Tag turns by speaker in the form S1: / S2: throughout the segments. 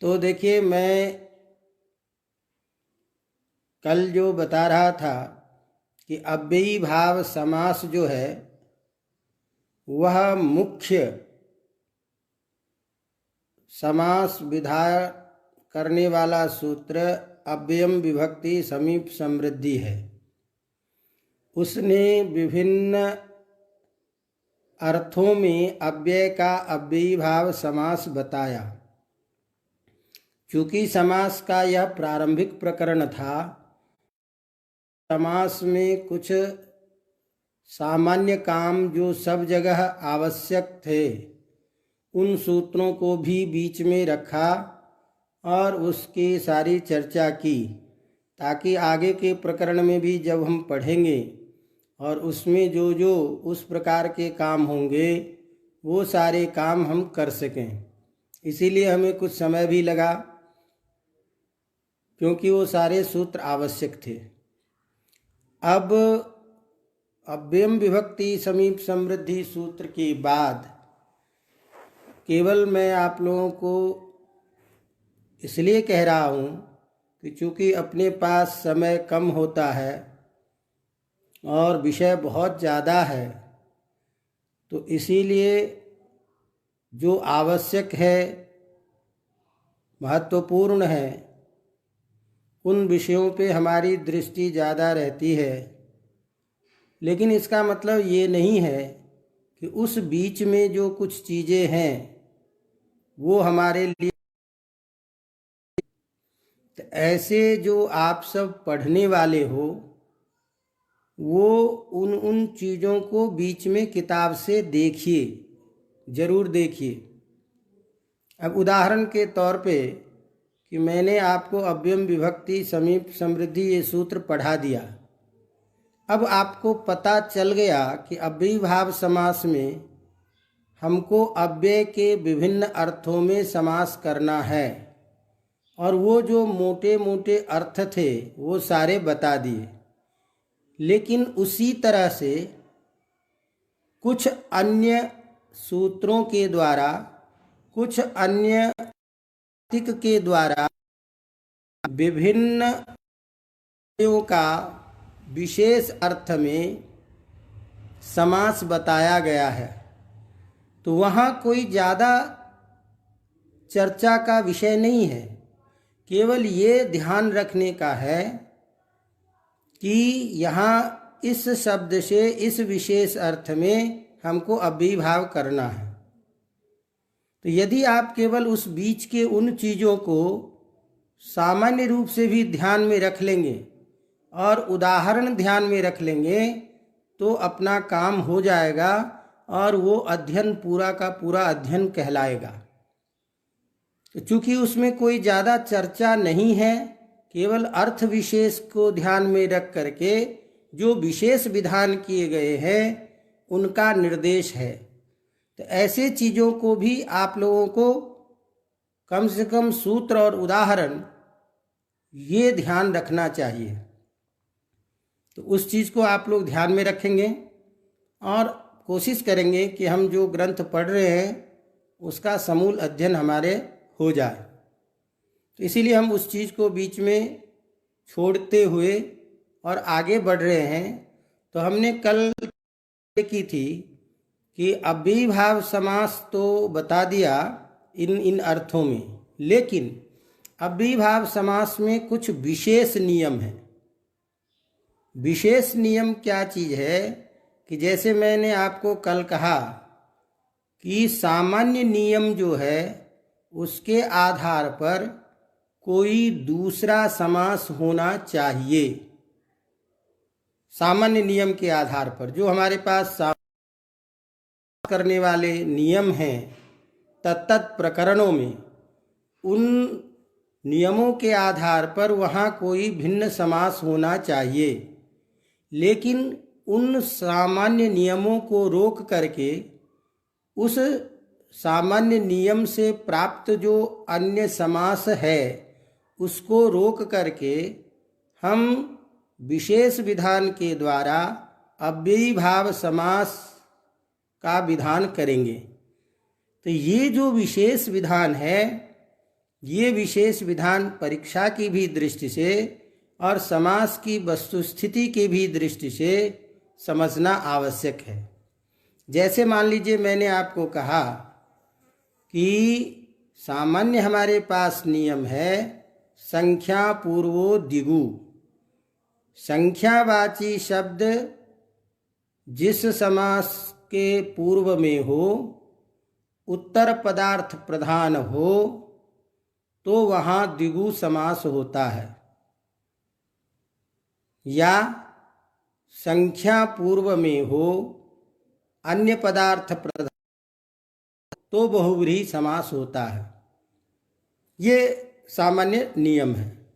S1: तो देखिए, मैं कल जो बता रहा था कि अव्ययी भाव समास जो है वह मुख्य समास विधा करने वाला सूत्र अव्ययम विभक्ति समीप समृद्धि है। उसने विभिन्न अर्थों में अव्यय का अव्ययी भाव समास बताया। चूँकि समास का यह प्रारंभिक प्रकरण था, समास में कुछ सामान्य काम जो सब जगह आवश्यक थे उन सूत्रों को भी बीच में रखा और उसकी सारी चर्चा की, ताकि आगे के प्रकरण में भी जब हम पढ़ेंगे और उसमें जो जो उस प्रकार के काम होंगे वो सारे काम हम कर सकें। इसीलिए हमें कुछ समय भी लगा, क्योंकि वो सारे सूत्र आवश्यक थे। अब अव्ययम विभक्ति समीप समृद्धि सूत्र के बाद केवल मैं आप लोगों को इसलिए कह रहा हूँ कि चूँकि अपने पास समय कम होता है और विषय बहुत ज़्यादा है, तो इसीलिए जो आवश्यक है, महत्वपूर्ण है, उन विषयों पे हमारी दृष्टि ज़्यादा रहती है। लेकिन इसका मतलब ये नहीं है कि उस बीच में जो कुछ चीज़ें हैं वो हमारे लिए, तो ऐसे जो आप सब पढ़ने वाले हो वो उन चीज़ों को बीच में किताब से देखिए, ज़रूर देखिए। अब उदाहरण के तौर पे कि मैंने आपको अव्ययम विभक्ति समीप समृद्धि ये सूत्र पढ़ा दिया। अब आपको पता चल गया कि अव्ययी भाव समास में हमको अव्यय के विभिन्न अर्थों में समास करना है, और वो जो मोटे मोटे अर्थ थे वो सारे बता दिए। लेकिन उसी तरह से कुछ अन्य सूत्रों के द्वारा, कुछ अन्य के द्वारा विभिन्न का विशेष अर्थ में समास बताया गया है। तो वहाँ कोई ज़्यादा चर्चा का विषय नहीं है, केवल ये ध्यान रखने का है कि यहाँ इस शब्द से इस विशेष अर्थ में हमको अव्ययी भाव करना है। तो यदि आप केवल उस बीच के उन चीज़ों को सामान्य रूप से भी ध्यान में रख लेंगे और उदाहरण ध्यान में रख लेंगे तो अपना काम हो जाएगा और वो अध्ययन पूरा का पूरा अध्ययन कहलाएगा। तो चूँकि उसमें कोई ज़्यादा चर्चा नहीं है, केवल अर्थ विशेष को ध्यान में रख करके जो विशेष विधान किए गए हैं उनका निर्देश है। तो ऐसे चीज़ों को भी आप लोगों को कम से कम सूत्र और उदाहरण ये ध्यान रखना चाहिए। तो उस चीज़ को आप लोग ध्यान में रखेंगे और कोशिश करेंगे कि हम जो ग्रंथ पढ़ रहे हैं उसका समूल अध्ययन हमारे हो जाए। तो इसीलिए हम उस चीज़ को बीच में छोड़ते हुए और आगे बढ़ रहे हैं। तो हमने कल की थी कि अव्ययी भाव समास तो बता दिया इन अर्थों में, लेकिन अव्ययी भाव समास में कुछ विशेष नियम हैं। विशेष नियम क्या चीज़ है कि जैसे मैंने आपको कल कहा कि सामान्य नियम जो है उसके आधार पर कोई दूसरा समास होना चाहिए। सामान्य नियम के आधार पर जो हमारे पास करने वाले नियम हैं तत्त प्रकरणों में, उन नियमों के आधार पर वहाँ कोई भिन्न समास होना चाहिए। लेकिन उन सामान्य नियमों को रोक करके उस सामान्य नियम से प्राप्त जो अन्य समास है उसको रोक करके हम विशेष विधान के द्वारा अव्ययी भाव समास का विधान करेंगे। तो ये जो विशेष विधान है ये विशेष विधान परीक्षा की भी दृष्टि से और समास की वस्तुस्थिति की भी दृष्टि से समझना आवश्यक है। जैसे मान लीजिए मैंने आपको कहा कि सामान्य हमारे पास नियम है संख्या पूर्वो दिगु। संख्यावाची शब्द जिस समास के पूर्व में हो, उत्तर पदार्थ प्रधान हो, तो वहाँ द्विगु समास होता है। या संख्या पूर्व में हो, अन्य पदार्थ प्रधान, तो बहुव्रीहि समास होता है। ये सामान्य नियम है।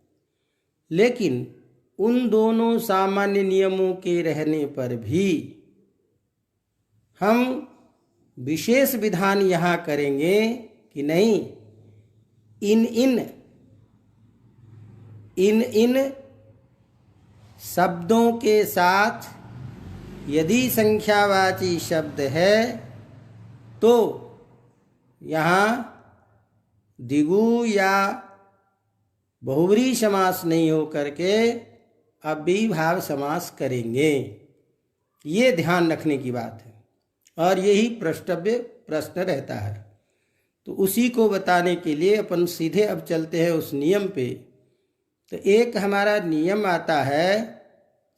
S1: लेकिन उन दोनों सामान्य नियमों के रहने पर भी हम विशेष विधान यहाँ करेंगे कि नहीं, इन शब्दों के साथ यदि संख्यावाची शब्द है तो यहाँ द्विगु या बहुव्रीहि समास नहीं हो करके अव्ययीभाव समास करेंगे। ये ध्यान रखने की बात है और यही प्रश्नव्य प्रश्न रहता है। तो उसी को बताने के लिए अपन सीधे अब चलते हैं उस नियम पे। तो एक हमारा नियम आता है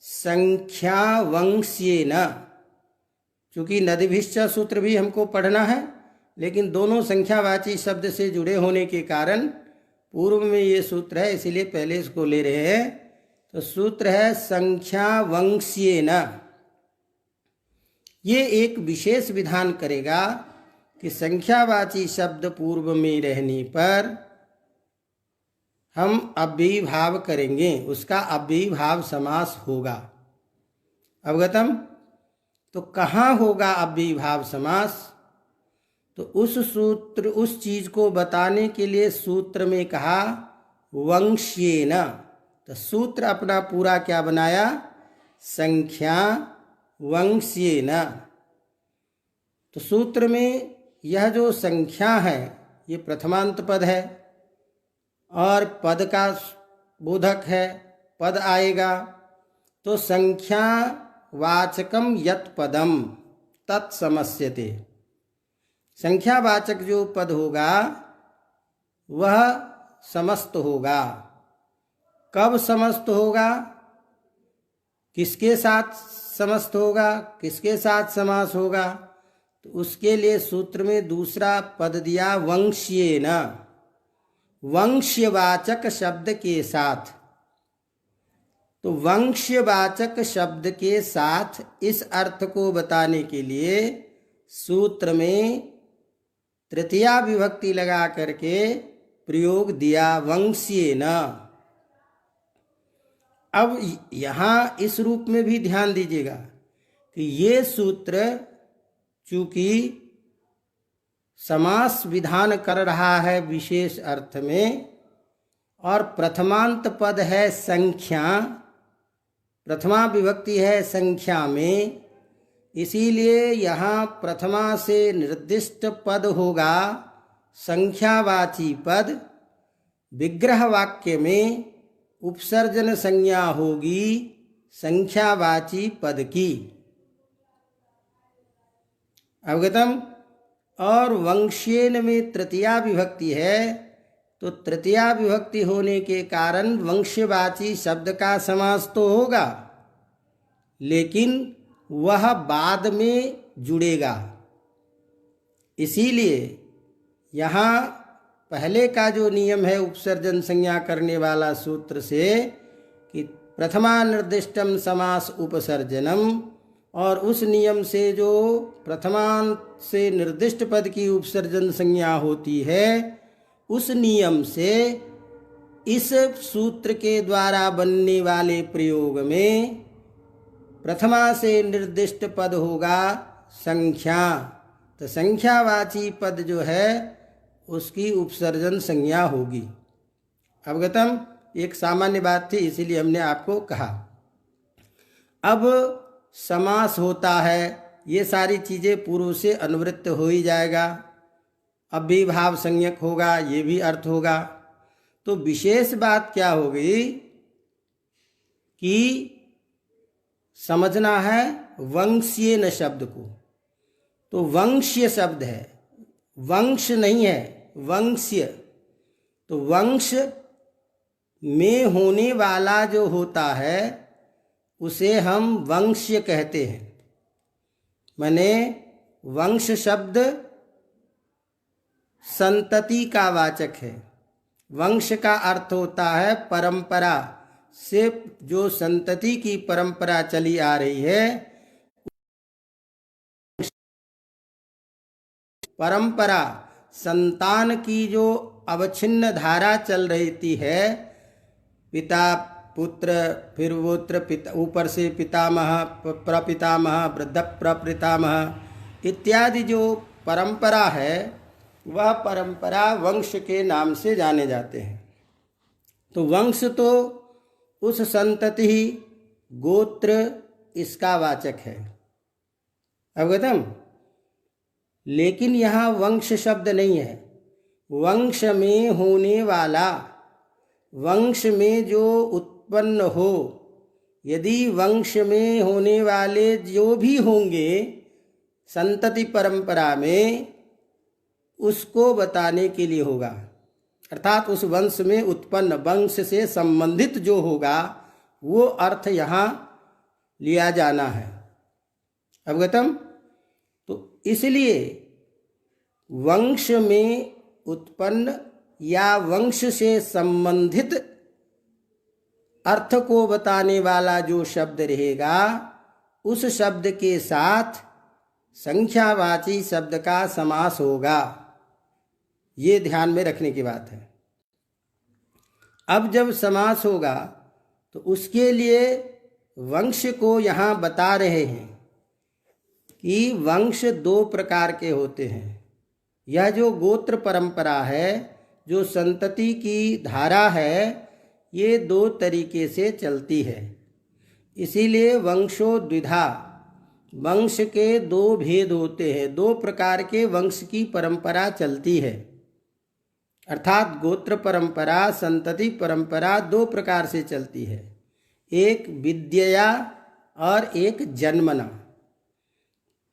S1: संख्यावंश्येन। चूँकि नदीभिश्च सूत्र भी हमको पढ़ना है, लेकिन दोनों संख्यावाची शब्द से जुड़े होने के कारण पूर्व में ये सूत्र है, इसीलिए पहले इसको ले रहे हैं। तो सूत्र है संख्यावंश्येन। ये एक विशेष विधान करेगा कि संख्यावाची शब्द पूर्व में रहने पर हम अव्ययीभाव करेंगे, उसका अव्ययीभाव समास होगा। अवगतम? तो कहाँ होगा अव्ययीभाव समास? तो उस चीज को बताने के लिए सूत्र में कहा वंश्येन। तो सूत्र अपना पूरा क्या बनाया? संख्या वंश्येन। तो सूत्र में यह जो संख्या है ये प्रथमांत पद है और पद का बोधक है, पद आएगा। तो संख्या वाचकम यत् पदम तत्समस्यते। संख्यावाचक जो पद होगा वह समस्त होगा। कब समस्त होगा? किसके साथ समस्त होगा, किसके साथ समास होगा? तो उसके लिए सूत्र में दूसरा पद दिया वंश्येन। वंश्यवाचक शब्द के साथ। तो वंश्यवाचक शब्द के साथ इस अर्थ को बताने के लिए सूत्र में तृतीया विभक्ति लगा करके प्रयोग दिया वंश्येन। अब यहाँ इस रूप में भी ध्यान दीजिएगा कि ये सूत्र चूंकि समास विधान कर रहा है विशेष अर्थ में, और प्रथमांत पद है संख्या, प्रथमा विभक्ति है संख्या में, इसीलिए यहाँ प्रथमा से निर्दिष्ट पद होगा संख्यावाची पद। विग्रह वाक्य में उपसर्जन संज्ञा होगी संख्यावाची पद की। अवगतम? और वंश्येन में तृतीया विभक्ति है, तो तृतीया विभक्ति होने के कारण वंश्यवाची शब्द का समास तो होगा, लेकिन वह बाद में जुड़ेगा। इसीलिए यहाँ पहले का जो नियम है उपसर्जन संज्ञा करने वाला सूत्र से कि प्रथमा निर्दिष्टम समास उपसर्जनम, और उस नियम से जो प्रथमांत से निर्दिष्ट पद की उपसर्जन संज्ञा होती है, उस नियम से इस सूत्र के द्वारा बनने वाले प्रयोग में प्रथमा से निर्दिष्ट पद होगा संख्या। तो संख्यावाची पद जो है उसकी उपसर्जन संज्ञा होगी। अवगतम? एक सामान्य बात थी, इसीलिए हमने आपको कहा। अब समास होता है, ये सारी चीज़ें पूर्व से अनुवृत्त हो ही जाएगा। अव्ययीभाव संज्ञक होगा, ये भी अर्थ होगा। तो विशेष बात क्या हो गई कि समझना है वंशीय न शब्द को। तो वंशीय शब्द है, वंश नहीं है, वंशीय। तो वंश में होने वाला जो होता है उसे हम वंशीय कहते हैं। माने वंश शब्द संतति का वाचक है। वंश का अर्थ होता है परंपरा से जो संतति की परंपरा चली आ रही है, परंपरा संतान की जो अवच्छिन्न धारा चल रही है, पिता पुत्र फिर पुत्र पिता, ऊपर से पितामह प्रपितामह वृद्ध प्रपितामह इत्यादि जो परंपरा है, वह परंपरा वंश के नाम से जाने जाते हैं। तो वंश तो उस संतति गोत्र इसका वाचक है, अवगतम। लेकिन यहाँ वंश शब्द नहीं है। वंश में होने वाला, वंश में जो उत्पन्न हो, यदि वंश में होने वाले जो भी होंगे संतति परंपरा में, उसको बताने के लिए होगा। अर्थात उस वंश में उत्पन्न, वंश से संबंधित जो होगा वो अर्थ यहाँ लिया जाना है, अवगतम। तो इसलिए वंश में उत्पन्न या वंश से संबंधित अर्थ को बताने वाला जो शब्द रहेगा, उस शब्द के साथ संख्यावाची शब्द का समास होगा। ये ध्यान में रखने की बात है। अब जब समास होगा तो उसके लिए वंश को यहाँ बता रहे हैं कि वंश दो प्रकार के होते हैं। यह जो गोत्र परंपरा है, जो संतति की धारा है, ये दो तरीके से चलती है। इसीलिए वंशो द्विधा, वंश के दो भेद होते हैं, दो प्रकार के वंश की परंपरा चलती है। अर्थात गोत्र परंपरा, संतति परंपरा दो प्रकार से चलती है, एक विद्या और एक जन्मना।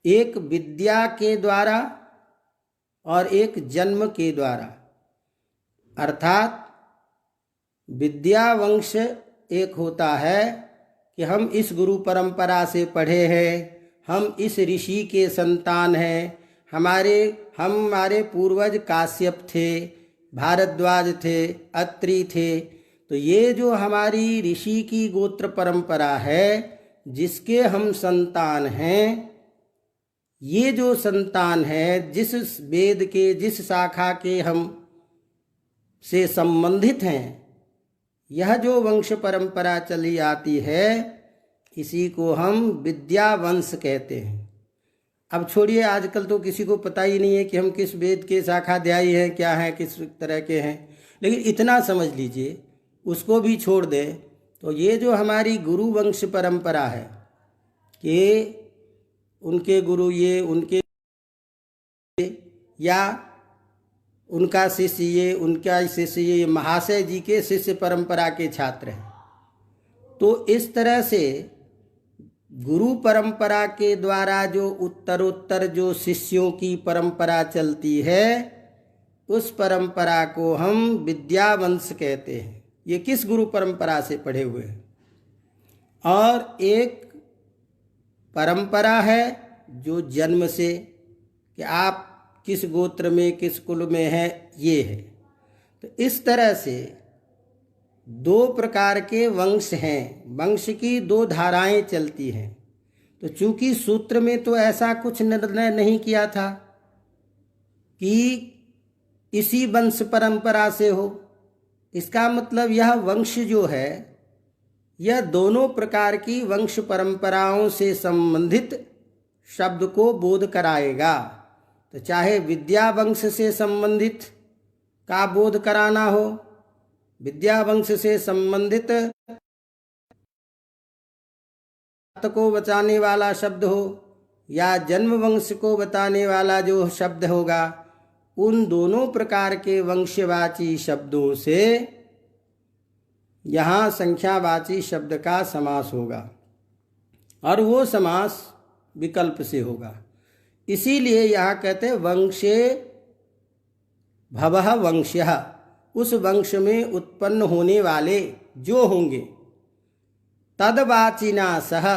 S1: एक विद्या के द्वारा और एक जन्म के द्वारा। अर्थात विद्या वंश एक होता है कि हम इस गुरु परंपरा से पढ़े हैं, हम इस ऋषि के संतान हैं, हमारे पूर्वज काश्यप थे, भारद्वाज थे, अत्रि थे। तो ये जो हमारी ऋषि की गोत्र परंपरा है, जिसके हम संतान हैं, ये जो संतान है, जिस वेद के, जिस शाखा के हम से संबंधित हैं, यह जो वंश परंपरा चली आती है, इसी को हम विद्या वंश कहते हैं। अब छोड़िए, आजकल तो किसी को पता ही नहीं है कि हम किस वेद के शाखाध्यायी हैं, क्या हैं, किस तरह के हैं। लेकिन इतना समझ लीजिए, उसको भी छोड़ दें तो ये जो हमारी गुरु वंश परंपरा है कि उनके गुरु ये, उनके या उनका शिष्य ये, उनका शिष्य ये, महाशय जी के शिष्य परंपरा के छात्र हैं। तो इस तरह से गुरु परंपरा के द्वारा जो उत्तरोत्तर जो शिष्यों की परंपरा चलती है, उस परंपरा को हम विद्यावंश कहते हैं। ये किस गुरु परंपरा से पढ़े हुए हैं। और एक परंपरा है जो जन्म से, कि आप किस गोत्र में, किस कुल में हैं, ये है। तो इस तरह से दो प्रकार के वंश हैं, वंश की दो धाराएं चलती हैं। तो चूंकि सूत्र में तो ऐसा कुछ निर्णय नहीं किया था कि इसी वंश परंपरा से हो, इसका मतलब यह वंश जो है, यह दोनों प्रकार की वंश परंपराओं से संबंधित शब्द को बोध कराएगा। तो चाहे विद्या वंश से संबंधित का बोध कराना हो, विद्या वंश से संबंधित को बचाने वाला शब्द हो, या जन्म वंश को बताने वाला जो शब्द होगा, उन दोनों प्रकार के वंशवाची शब्दों से यहाँ संख्यावाची शब्द का समास होगा और वो समास विकल्प से होगा। इसीलिए यहाँ कहते हैं वंशे भवः वंश्यः, उस वंश में उत्पन्न होने वाले जो होंगे, तदवाचिना सह,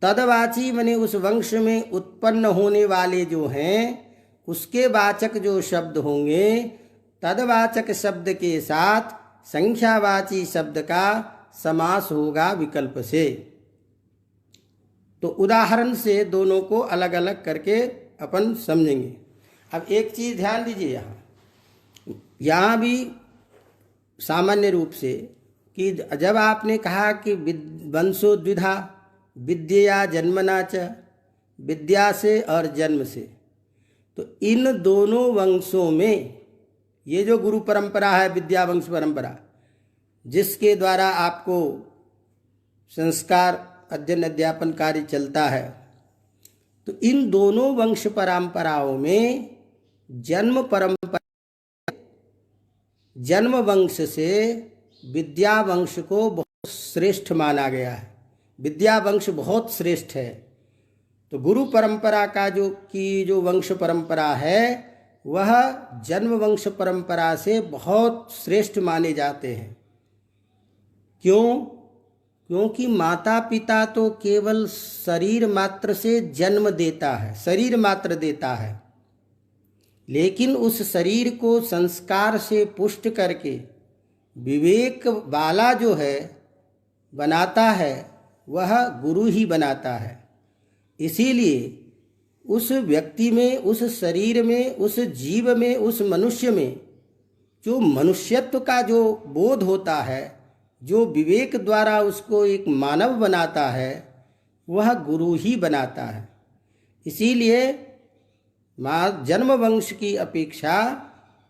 S1: तदवाची माने उस वंश में उत्पन्न होने वाले जो हैं उसके वाचक जो शब्द होंगे, तदवाचक शब्द के साथ संख्यावाची शब्द का समास होगा विकल्प से। तो उदाहरण से दोनों को अलग अलग करके अपन समझेंगे। अब एक चीज़ ध्यान दीजिए, यहाँ भी सामान्य रूप से कि जब आपने कहा कि वंशो द्विधा विद्या जन्मना च, विद्या से और जन्म से, तो इन दोनों वंशों में ये जो गुरु परंपरा है, विद्या वंश परंपरा, जिसके द्वारा आपको संस्कार अध्ययन अध्यापन कार्य चलता है, तो इन दोनों वंश परंपराओं में जन्म परंपरा, जन्म वंश से विद्या वंश को बहुत श्रेष्ठ माना गया है। विद्या वंश बहुत श्रेष्ठ है। तो गुरु परंपरा का जो वंश परंपरा है वह जन्म वंश परंपरा से बहुत श्रेष्ठ माने जाते हैं। क्यों? क्योंकि माता पिता तो केवल शरीर मात्र से जन्म देता है, शरीर मात्र देता है, लेकिन उस शरीर को संस्कार से पुष्ट करके विवेक वाला जो है बनाता है, वह गुरु ही बनाता है। इसीलिए उस व्यक्ति में, उस शरीर में, उस जीव में, उस मनुष्य में जो मनुष्यत्व का जो बोध होता है, जो विवेक द्वारा उसको एक मानव बनाता है, वह गुरु ही बनाता है। इसीलिए जन्म वंश की अपेक्षा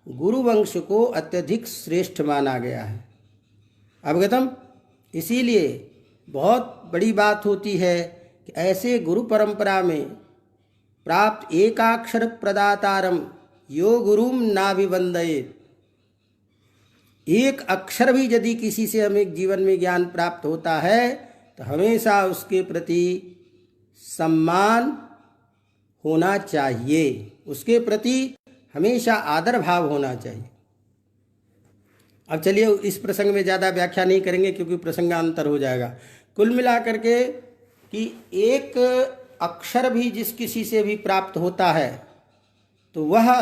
S1: गुरु वंश को अत्यधिक श्रेष्ठ माना गया है। अवगतम? इसीलिए बहुत बड़ी बात होती है कि ऐसे गुरु परंपरा में प्राप्त एकाक्षर प्रदातारम यो गुरुम नाभिवंदयेत, एक अक्षर भी यदि किसी से हमें जीवन में ज्ञान प्राप्त होता है तो हमेशा उसके प्रति सम्मान होना चाहिए, उसके प्रति हमेशा आदर भाव होना चाहिए। अब चलिए इस प्रसंग में ज़्यादा व्याख्या नहीं करेंगे क्योंकि प्रसंगांतर हो जाएगा। कुल मिलाकर के कि एक अक्षर भी जिस किसी से भी प्राप्त होता है तो वह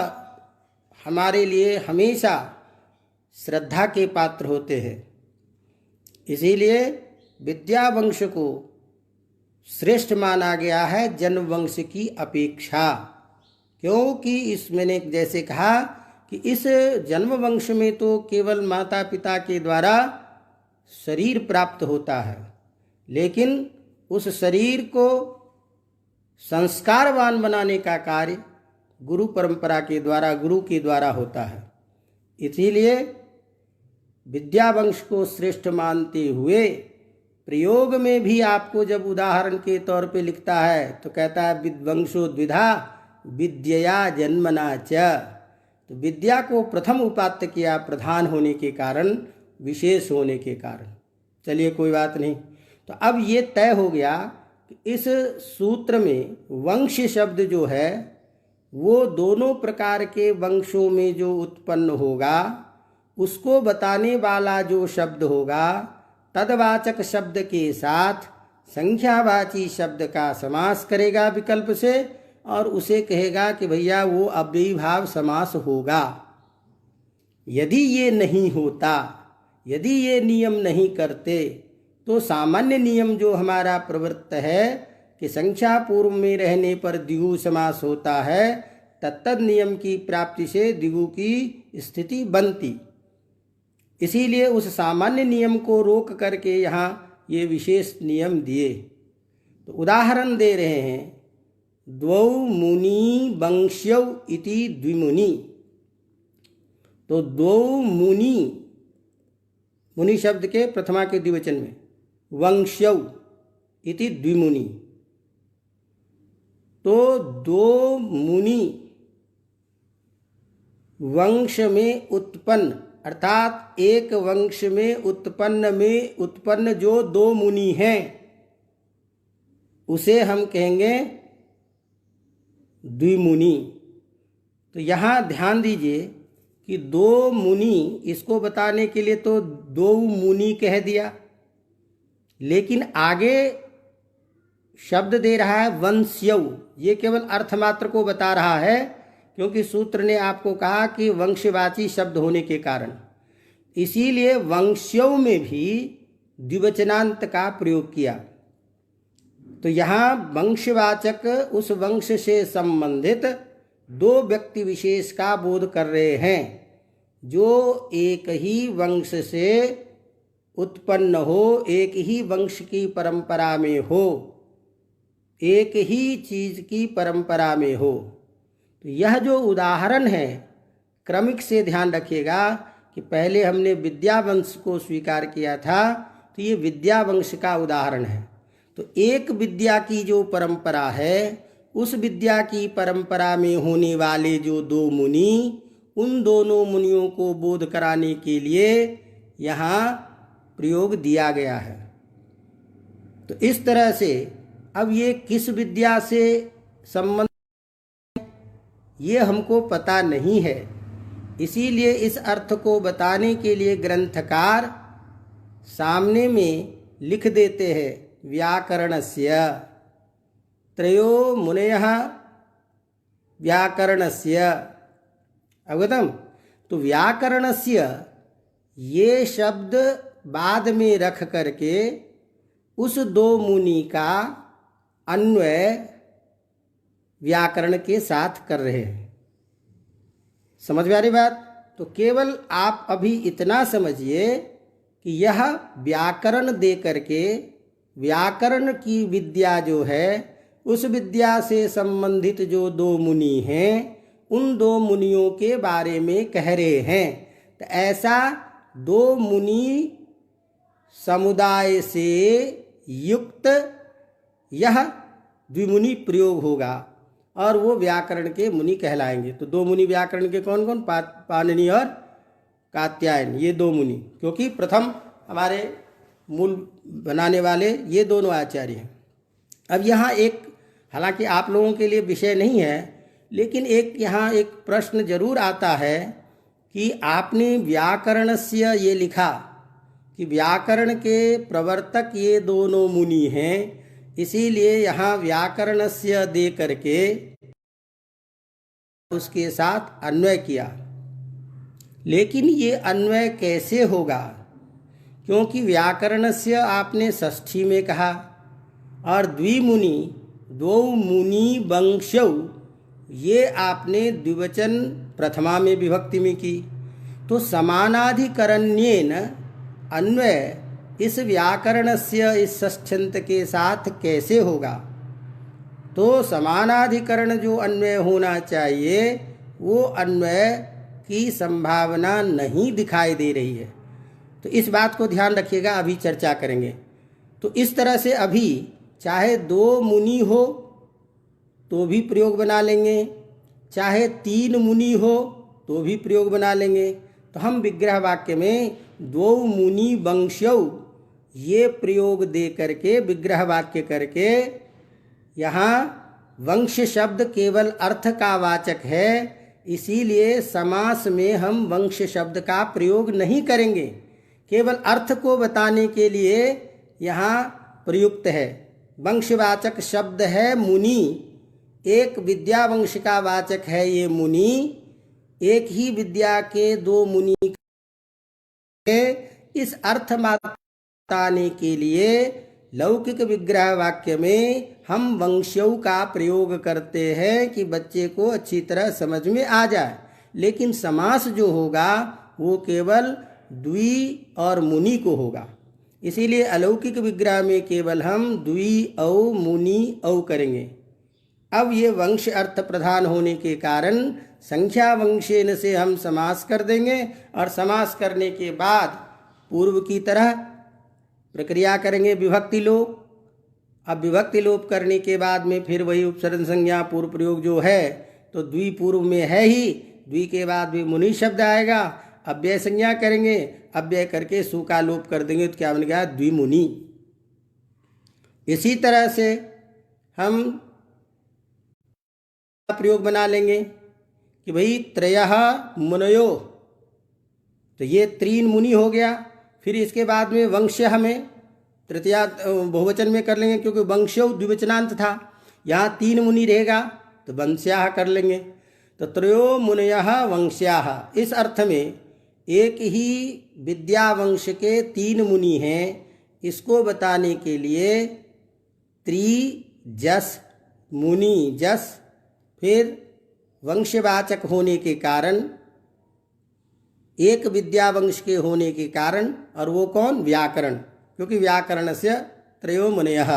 S1: हमारे लिए हमेशा श्रद्धा के पात्र होते हैं। इसीलिए विद्या वंश को श्रेष्ठ माना गया है जन्म वंश की अपेक्षा, क्योंकि इस मैंने जैसे कहा कि इस जन्म वंश में तो केवल माता पिता के द्वारा शरीर प्राप्त होता है, लेकिन उस शरीर को संस्कारवान बनाने का कार्य गुरु परंपरा के द्वारा, गुरु के द्वारा होता है। इसीलिए विद्या वंश को श्रेष्ठ मानते हुए प्रयोग में भी आपको जब उदाहरण के तौर पे लिखता है तो कहता है विद्वंशो द्विधा विद्यया जन्मना च, तो विद्या को प्रथम उपात्त किया प्रधान होने के कारण, विशेष होने के कारण। चलिए कोई बात नहीं। तो अब ये तय हो गया कि इस सूत्र में वंश शब्द जो है वो दोनों प्रकार के वंशों में जो उत्पन्न होगा उसको बताने वाला जो शब्द होगा, तदवाचक शब्द के साथ संख्यावाची शब्द का समास करेगा विकल्प से, और उसे कहेगा कि भैया वो अव्ययीभाव समास होगा। यदि ये नहीं होता, यदि ये नियम नहीं करते, तो सामान्य नियम जो हमारा प्रवृत्त है कि संख्या पूर्व में रहने पर द्विगु समास होता है, तत्तद नियम की प्राप्ति से द्विगु की स्थिति बनती। इसीलिए उस सामान्य नियम को रोक करके यहाँ ये विशेष नियम दिए। तो उदाहरण दे रहे हैं, द्वौ मुनि वंश्यौ इति द्विमुनि। तो द्वौ मुनि, मुनि शब्द के प्रथमा के द्विवचन में, वंश्यौ इति द्विमुनि। तो दो मुनि वंश में उत्पन्न अर्थात एक वंश में उत्पन्न जो दो मुनि हैं उसे हम कहेंगे द्विमुनि। तो यहाँ ध्यान दीजिए कि दो मुनि, इसको बताने के लिए तो दो मुनि कह दिया, लेकिन आगे शब्द दे रहा है वंश्यौ। ये केवल अर्थ मात्र को बता रहा है, क्योंकि सूत्र ने आपको कहा कि वंशवाची शब्द होने के कारण, इसीलिए वंश्यौ में भी द्विवचनांत का प्रयोग किया। तो यहाँ वंशवाचक उस वंश से संबंधित दो व्यक्ति विशेष का बोध कर रहे हैं, जो एक ही वंश से उत्पन्न हो, एक ही वंश की परंपरा में हो, एक ही चीज की परंपरा में हो। तो यह जो उदाहरण है, क्रमिक से ध्यान रखिएगा कि पहले हमने विद्यावंश को स्वीकार किया था, तो ये विद्यावंश का उदाहरण है। तो एक विद्या की जो परंपरा है, उस विद्या की परंपरा में होने वाले जो दो मुनि, उन दोनों मुनियों को बोध कराने के लिए यहाँ प्रयोग दिया गया है। तो इस तरह से अब ये किस विद्या से संबंध, ये हमको पता नहीं है, इसीलिए इस अर्थ को बताने के लिए ग्रंथकार सामने में लिख देते हैं व्याकरणस्य त्रयो मुनयः व्याकरणस्य। अवगतम? तो व्याकरणस्य ये शब्द बाद में रख करके उस दो मुनि का अन्वय व्याकरण के साथ कर रहे हैं। समझ में आ रही बात? तो केवल आप अभी इतना समझिए कि यह व्याकरण दे करके व्याकरण की विद्या जो है, उस विद्या से संबंधित जो दो मुनि हैं, उन दो मुनियों के बारे में कह रहे हैं। तो ऐसा दो मुनि समुदाय से युक्त यह द्विमुनि प्रयोग होगा और वो व्याकरण के मुनि कहलाएंगे। तो दो मुनि व्याकरण के कौन कौन? पाणिनि और कात्यायन, ये दो मुनि, क्योंकि प्रथम हमारे मूल बनाने वाले ये दोनों आचार्य हैं। अब यहाँ एक, हालांकि आप लोगों के लिए विषय नहीं है, लेकिन एक यहाँ एक प्रश्न जरूर आता है कि आपने व्याकरणस्य ये लिखा कि व्याकरण के प्रवर्तक ये दोनों मुनि हैं, इसीलिए यहाँ व्याकरणस्य दे करके उसके साथ अन्वय किया। लेकिन ये अन्वय कैसे होगा? क्योंकि व्याकरणस्य आपने षष्ठी में कहा और द्विमुनि दो मुनि वंशौ ये आपने द्विवचन प्रथमा में विभक्ति में की। तो समानाधिकरण्येन अन्वय इस व्याकरणस्य इस षष्ठ्यंत के साथ कैसे होगा? तो समानाधिकरण जो अन्वय होना चाहिए, वो अन्वय की संभावना नहीं दिखाई दे रही है। तो इस बात को ध्यान रखिएगा, अभी चर्चा करेंगे। तो इस तरह से अभी चाहे दो मुनि हो तो भी प्रयोग बना लेंगे, चाहे तीन मुनि हो तो भी प्रयोग बना लेंगे। तो हम विग्रह वाक्य में दो मुनि वंशौ ये प्रयोग दे करके विग्रह वाक्य करके, यहाँ वंश शब्द केवल अर्थ का वाचक है, इसीलिए समास में हम वंश शब्द का प्रयोग नहीं करेंगे, केवल अर्थ को बताने के लिए यहाँ प्रयुक्त है। वंशवाचक शब्द है मुनि, एक विद्या वंश का वाचक है ये मुनि, एक ही विद्या के दो मुनि के इस अर्थ बताने के लिए लौकिक विग्रह वाक्य में हम वंशौ का प्रयोग करते हैं कि बच्चे को अच्छी तरह समझ में आ जाए। लेकिन समास जो होगा वो केवल द्वि और मुनि को होगा, इसीलिए अलौकिक विग्रह में केवल हम द्वि औ मुनि औ करेंगे। अब ये वंश अर्थ प्रधान होने के कारण संख्या वंशेन से हम समास कर देंगे और समास करने के बाद पूर्व की तरह प्रक्रिया करेंगे विभक्ति लोप। अब विभक्ति लोप करने के बाद में फिर वही उपसर्ग संज्ञा पूर्व प्रयोग जो है, तो द्वि पूर्व में है ही, द्वि के बाद भी मुनि शब्द आएगा अव्यय संज्ञा करेंगे, अव्यय करके सु का लोप कर देंगे तो क्या बन गया? द्विमुनि। इसी तरह से हम प्रयोग बना लेंगे कि भाई त्रयः मुनयो, तो ये 3 मुनि हो गया। फिर इसके बाद में वंश्यः में तृतीया बहुवचन में कर लेंगे, क्योंकि वंश्यो द्विवचनांत था, यहाँ 3 मुनि रहेगा तो वंश्याः कर लेंगे। तो त्रयो मुनयः वंश्याः, इस अर्थ में एक ही विद्या वंश के 3 मुनि हैं, इसको बताने के लिए त्रिजस मुनि, जस फिर वंशवाचक होने के कारण, एक विद्या वंश के होने के कारण, और वो कौन? व्याकरण, क्योंकि व्याकरण से त्रयो मुनयः,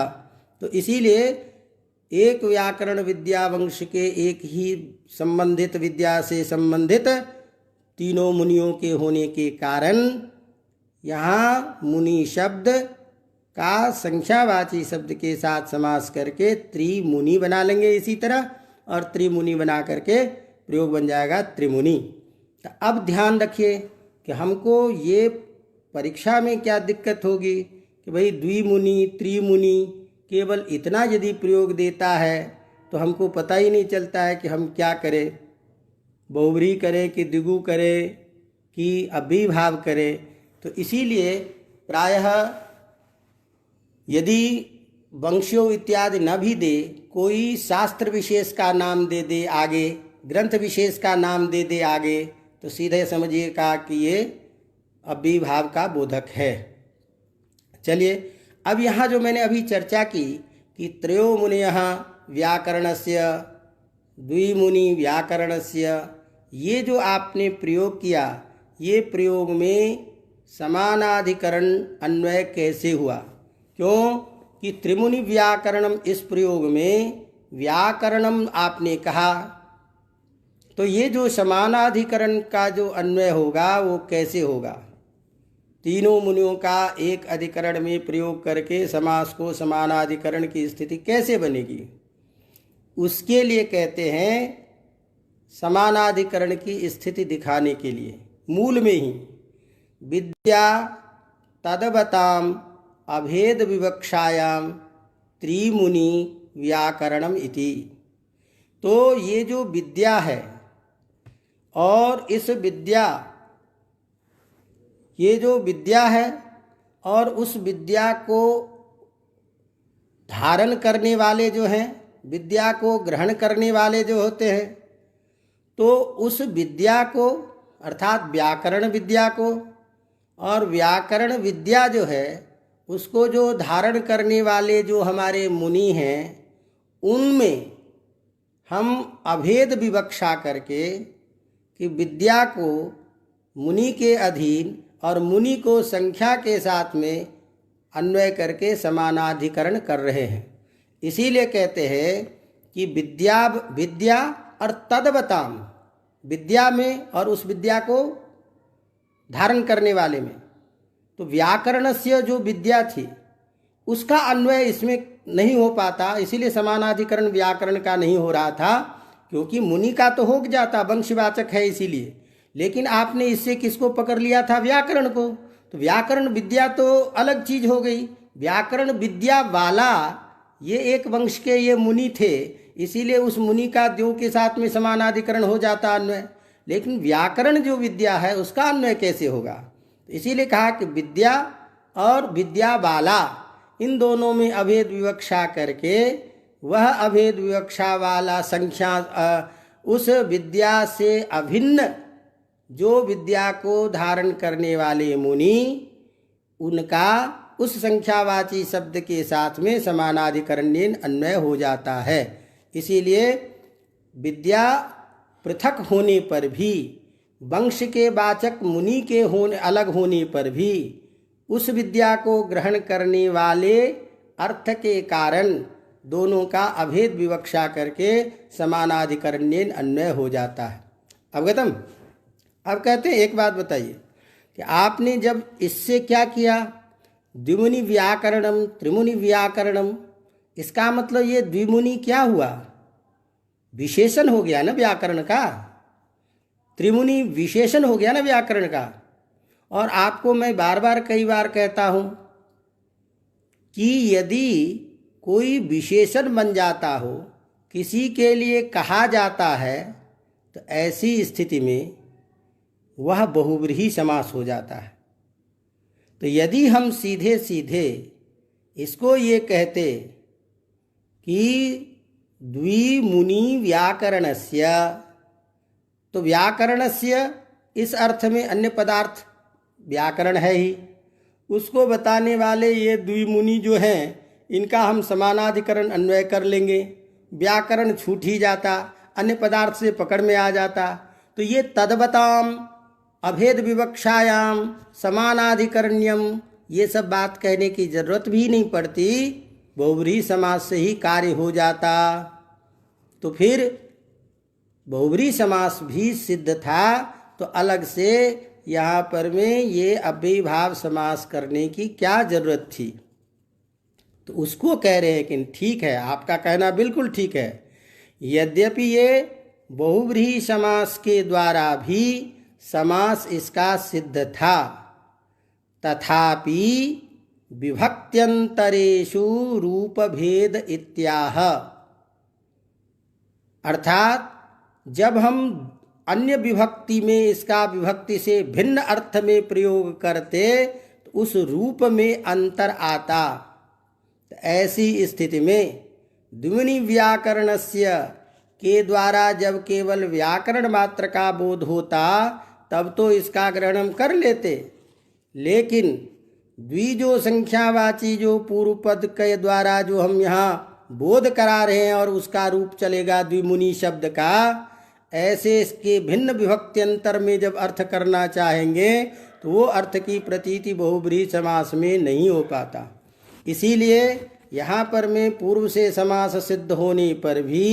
S1: तो इसीलिए एक व्याकरण विद्या वंश के एक ही संबंधित विद्या से संबंधित 3 मुनियों के होने के कारण यहाँ मुनि शब्द का संख्यावाची शब्द के साथ समास करके त्रिमुनि बना लेंगे इसी तरह, और त्रिमुनि बना करके प्रयोग बन जाएगा त्रिमुनि। तो अब ध्यान रखिए कि हमको ये परीक्षा में क्या दिक्कत होगी कि भाई द्विमुनि त्रिमुनि केवल इतना यदि प्रयोग देता है तो हमको पता ही नहीं चलता है कि हम क्या करें, बहुव्रीहि करें कि द्विगु करें कि अव्ययीभाव करें। तो इसीलिए प्रायः यदि वंश्यो इत्यादि न भी दे, कोई शास्त्र विशेष का नाम दे दे आगे, ग्रंथ विशेष का नाम दे दे आगे, तो सीधे समझिएगा कि ये अव्ययीभाव का बोधक है। चलिए, अब यहाँ जो मैंने अभी चर्चा की कि त्रयो मुनयः व्याकरणस्य द्विमुनि व्याकरणस्य, ये जो आपने प्रयोग किया, ये प्रयोग में समानाधिकरण अन्वय कैसे हुआ? क्यों कि त्रिमुनि व्याकरणम, इस प्रयोग में व्याकरणम आपने कहा, तो ये जो समानाधिकरण का जो अन्वय होगा वो कैसे होगा? तीनों मुनियों का एक अधिकरण में प्रयोग करके समास को समानाधिकरण की स्थिति कैसे बनेगी? उसके लिए कहते हैं समानाधिकरण की स्थिति दिखाने के लिए मूल में ही विद्या तदवताम अभेद विवक्षायाम त्रिमुनि व्याकरणम इति। तो ये जो विद्या है और इस विद्या, ये जो विद्या है और उस विद्या को धारण करने वाले जो हैं, विद्या को ग्रहण करने वाले जो होते हैं, तो उस विद्या को अर्थात व्याकरण विद्या को और व्याकरण विद्या जो है उसको जो धारण करने वाले जो हमारे मुनि हैं, उनमें हम अभेद विवक्षा करके कि विद्या को मुनि के अधीन और मुनि को संख्या के साथ में अन्वय करके समानाधिकरण कर रहे हैं। इसीलिए कहते हैं कि विद्या विद्या और तदवताम, विद्या में और उस विद्या को धारण करने वाले में, तो व्याकरणस्य जो विद्या थी उसका अन्वय इसमें नहीं हो पाता, इसीलिए समानाधिकरण व्याकरण का नहीं हो रहा था, क्योंकि मुनि का तो हो जाता, वंशवाचक है इसीलिए। लेकिन आपने इससे किसको पकड़ लिया था? व्याकरण को। तो व्याकरण विद्या तो अलग चीज हो गई। व्याकरण विद्या वाला ये एक वंश के ये मुनि थे, इसीलिए उस मुनि का द्यों के साथ में समानाधिकरण हो जाता अन्वय। लेकिन व्याकरण जो विद्या है उसका अन्वय कैसे होगा? तो इसीलिए कहा कि विद्या और विद्या वाला, इन दोनों में अभेद विवक्षा करके वह अभेद विवक्षा वाला संख्या उस विद्या से अभिन्न जो विद्या को धारण करने वाले मुनि, उनका उस संख्यावाची शब्द के साथ में समानाधिकरण अन्वय हो जाता है। इसीलिए विद्या पृथक होने पर भी, वंश के वाचक मुनि के होने अलग होने पर भी, उस विद्या को ग्रहण करने वाले अर्थ के कारण दोनों का अभेद विवक्षा करके समानाधिकरण अन्वय हो जाता है। अवगतम? अब कहते हैं एक बात बताइए कि आपने जब इससे क्या किया, द्विमुनि व्याकरणम त्रिमुनि व्याकरणम, इसका मतलब ये द्विमुनि क्या हुआ? विशेषण हो गया ना व्याकरण का। त्रिमुनि विशेषण हो गया ना व्याकरण का। और आपको मैं बार बार कई बार कहता हूँ कि यदि कोई विशेषण बन जाता हो, किसी के लिए कहा जाता है, तो ऐसी स्थिति में वह बहुव्रीहि समास हो जाता है। तो यदि हम सीधे सीधे इसको ये कहते कि द्विमुनि व्याकरणस्य, तो व्याकरणस्य इस अर्थ में अन्य पदार्थ व्याकरण है ही, उसको बताने वाले ये द्विमुनि जो हैं इनका हम समानाधिकरण अन्वय कर लेंगे, व्याकरण छूट ही जाता, अन्य पदार्थ से पकड़ में आ जाता। तो ये तद्वताम अभेद विवक्षायाम समानाधिकरण्यम, ये सब बात कहने की जरूरत भी नहीं पड़ती, बहुव्रीहि समास से ही कार्य हो जाता। तो फिर बहुव्रीहि समास भी सिद्ध था, तो अलग से यहाँ पर में ये अव्ययीभाव समास करने की क्या जरूरत थी। तो उसको कह रहे हैं कि ठीक है, आपका कहना बिल्कुल ठीक है, यद्यपि ये बहुव्रीहि समास के द्वारा भी समास इसका सिद्ध था, तथापि विभक्त्यंतरेषु रूप भेद इत्याह, अर्थात जब हम अन्य विभक्ति में इसका विभक्ति से भिन्न अर्थ में प्रयोग करते तो उस रूप में अंतर आता। तो ऐसी स्थिति में द्विमुनि व्याकरणस्य के द्वारा जब केवल व्याकरण मात्र का बोध होता तब तो इसका ग्रहण हम कर लेते, लेकिन द्विजो संख्यावाची जो पूर्व पद के द्वारा जो हम यहाँ बोध करा रहे हैं और उसका रूप चलेगा द्विमुनि शब्द का, ऐसे इसके भिन्न विभक्ति अंतर में जब अर्थ करना चाहेंगे तो वो अर्थ की प्रतीति बहुव्रीहि समास में नहीं हो पाता। इसीलिए यहाँ पर में पूर्व से समास सिद्ध होने पर भी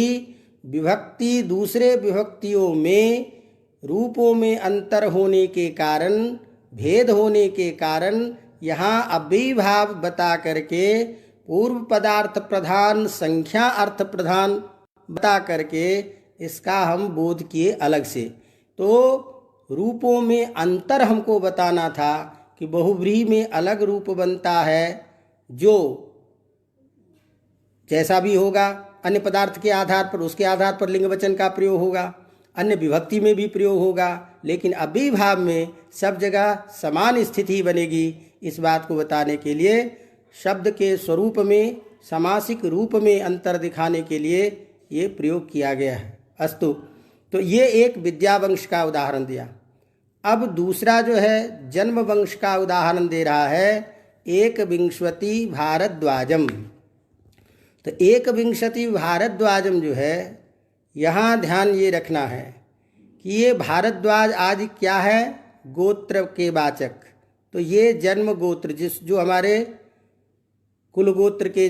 S1: विभक्ति दूसरे विभक्तियों में रूपों में अंतर होने के कारण, भेद होने के कारण यहाँ अव्ययीभाव बता करके पूर्व पदार्थ प्रधान संख्या अर्थ प्रधान बता करके इसका हम बोध किए अलग से। तो रूपों में अंतर हमको बताना था कि बहुव्रीहि में अलग रूप बनता है, जो जैसा भी होगा अन्य पदार्थ के आधार पर, उसके आधार पर लिंग वचन का प्रयोग होगा, अन्य विभक्ति में भी प्रयोग होगा, लेकिन अव्ययीभाव में सब जगह समान स्थिति बनेगी। इस बात को बताने के लिए शब्द के स्वरूप में समासिक रूप में अंतर दिखाने के लिए ये प्रयोग किया गया है। अस्तु, तो ये एक विद्यावंश का उदाहरण दिया। अब दूसरा जो है जन्म वंश का उदाहरण दे रहा है, एक विंशति भारद्वाजम। तो एक विंशति भारद्वाजम जो है, यहाँ ध्यान ये रखना है कि ये भारद्वाज आदि क्या है, गोत्र के वाचक। तो ये जन्म गोत्र जो हमारे कुल गोत्र के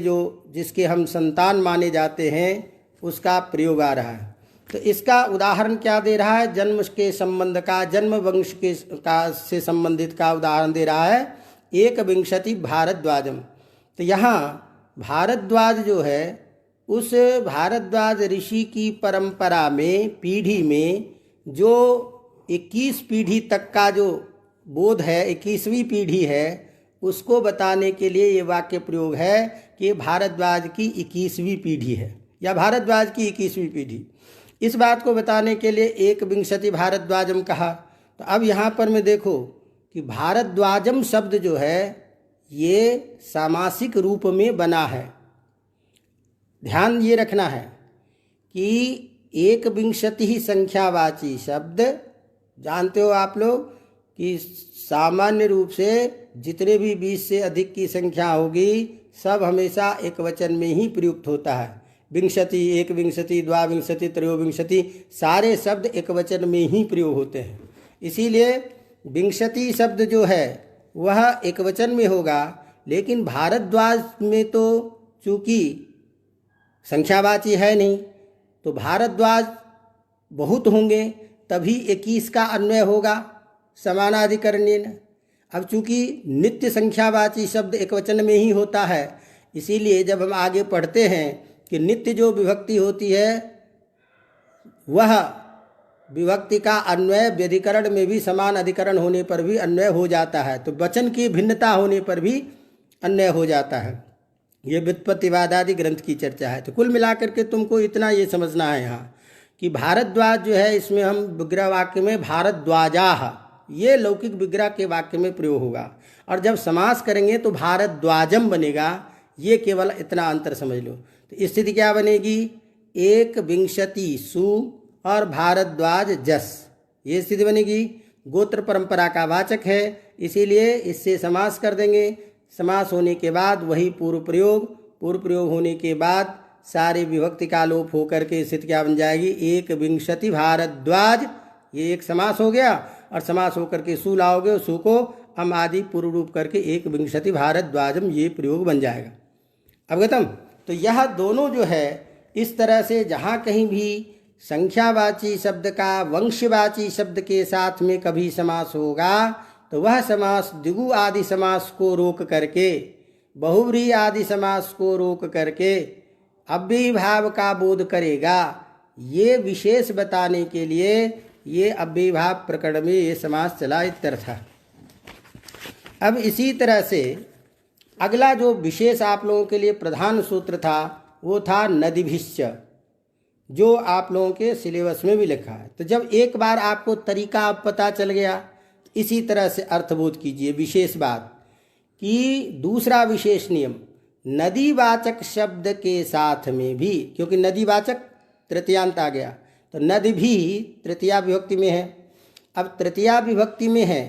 S1: जिसके हम संतान माने जाते हैं उसका प्रयोग आ रहा है। तो इसका उदाहरण क्या दे रहा है, जन्म के संबंध का, जन्म वंश के से संबंधित का उदाहरण दे रहा है, एक विंशति भारद्वाजम। तो यहाँ भारद्वाज जो है, उस भारद्वाज ऋषि की परंपरा में, पीढ़ी में जो 21 पीढ़ी तक का जो बोध है, 21वीं पीढ़ी है, उसको बताने के लिए ये वाक्य प्रयोग है कि भारद्वाज की 21वीं पीढ़ी है या भारद्वाज की 21वीं पीढ़ी। इस बात को बताने के लिए एक विंशति भारद्वाजम कहा। तो अब यहाँ पर मैं देखो कि भारद्वाजम शब्द जो है ये सामासिक रूप में बना है। ध्यान ये रखना है कि एक विंशति ही संख्यावाची शब्द, जानते हो आप लोग कि सामान्य रूप से जितने भी 20 से अधिक की संख्या होगी सब हमेशा एक वचन में ही प्रयुक्त होता है। विंशति, एक विंशति, द्वाविंशति, त्रयोविंशति, सारे शब्द एक वचन में ही प्रयोग होते हैं। इसीलिए विंशति शब्द जो है वह एक वचन में होगा, लेकिन भारद्वाज में तो चूंकि संख्यावाची है नहीं, तो भारद्वाज बहुत होंगे, तभी 21 का अन्वय होगा समानाधिकरणेन। अब चूंकि नित्य संख्यावाची शब्द एक वचन में ही होता है, इसीलिए जब हम आगे पढ़ते हैं कि नित्य जो विभक्ति होती है वह विभक्ति का अन्वय व्यधिकरण में भी समान अधिकरण होने पर भी अन्वय हो जाता है, तो वचन की भिन्नता होने पर भी अन्वय हो जाता है। ये व्युत्पत्तिवाद आदि ग्रंथ की चर्चा है। तो कुल मिलाकर के तुमको इतना ये समझना है यहाँ कि भारद्वाज जो है, इसमें हम विग्रह वाक्य में भारद्वाजाः, ये लौकिक विग्रह के वाक्य में प्रयोग होगा, और जब समास करेंगे तो भारद्वाजम बनेगा। ये केवल इतना अंतर समझ लो। तो स्थिति क्या बनेगी, एक विंशति सु और भारद्वाज जस, ये स्थिति बनेगी। गोत्र परंपरा का वाचक है, इसीलिए इससे समास कर देंगे। समास होने के बाद वही पूर्व प्रयोग होने के बाद सारी विभक्ति का लोप होकर के स्थिति क्या बन जाएगी, एक विंशति भारद्वाज, ये एक समास हो गया। और समास होकर के सु लाओगे, सु को अम आदि पूर्व रूप करके एक विंशति भारद्वाजम, ये प्रयोग बन जाएगा। अवगतम। तो यह दोनों जो है इस तरह से जहाँ कहीं भी संख्यावाची शब्द का वंशवाची शब्द के साथ में कभी समास होगा तो वह समास द्विगु आदि समास को रोक करके, बहुव्रीहि आदि समास को रोक करके अव्ययीभाव का बोध करेगा। ये विशेष बताने के लिए ये अव्ययीभाव प्रकरण में ये समास चला इत्यर्थ। अब इसी तरह से अगला जो विशेष आप लोगों के लिए प्रधान सूत्र था वो था नदीभिश्च, जो आप लोगों के सिलेबस में भी लिखा है। तो जब एक बार आपको तरीका अब पता चल गया, इसी तरह से अर्थबोध कीजिए। विशेष बात कि दूसरा विशेष नियम, नदीवाचक शब्द के साथ में भी, क्योंकि नदीवाचक तृतीयांत आ गया, तो नदी भी तृतीया विभक्ति में है। अब तृतीया विभक्ति में है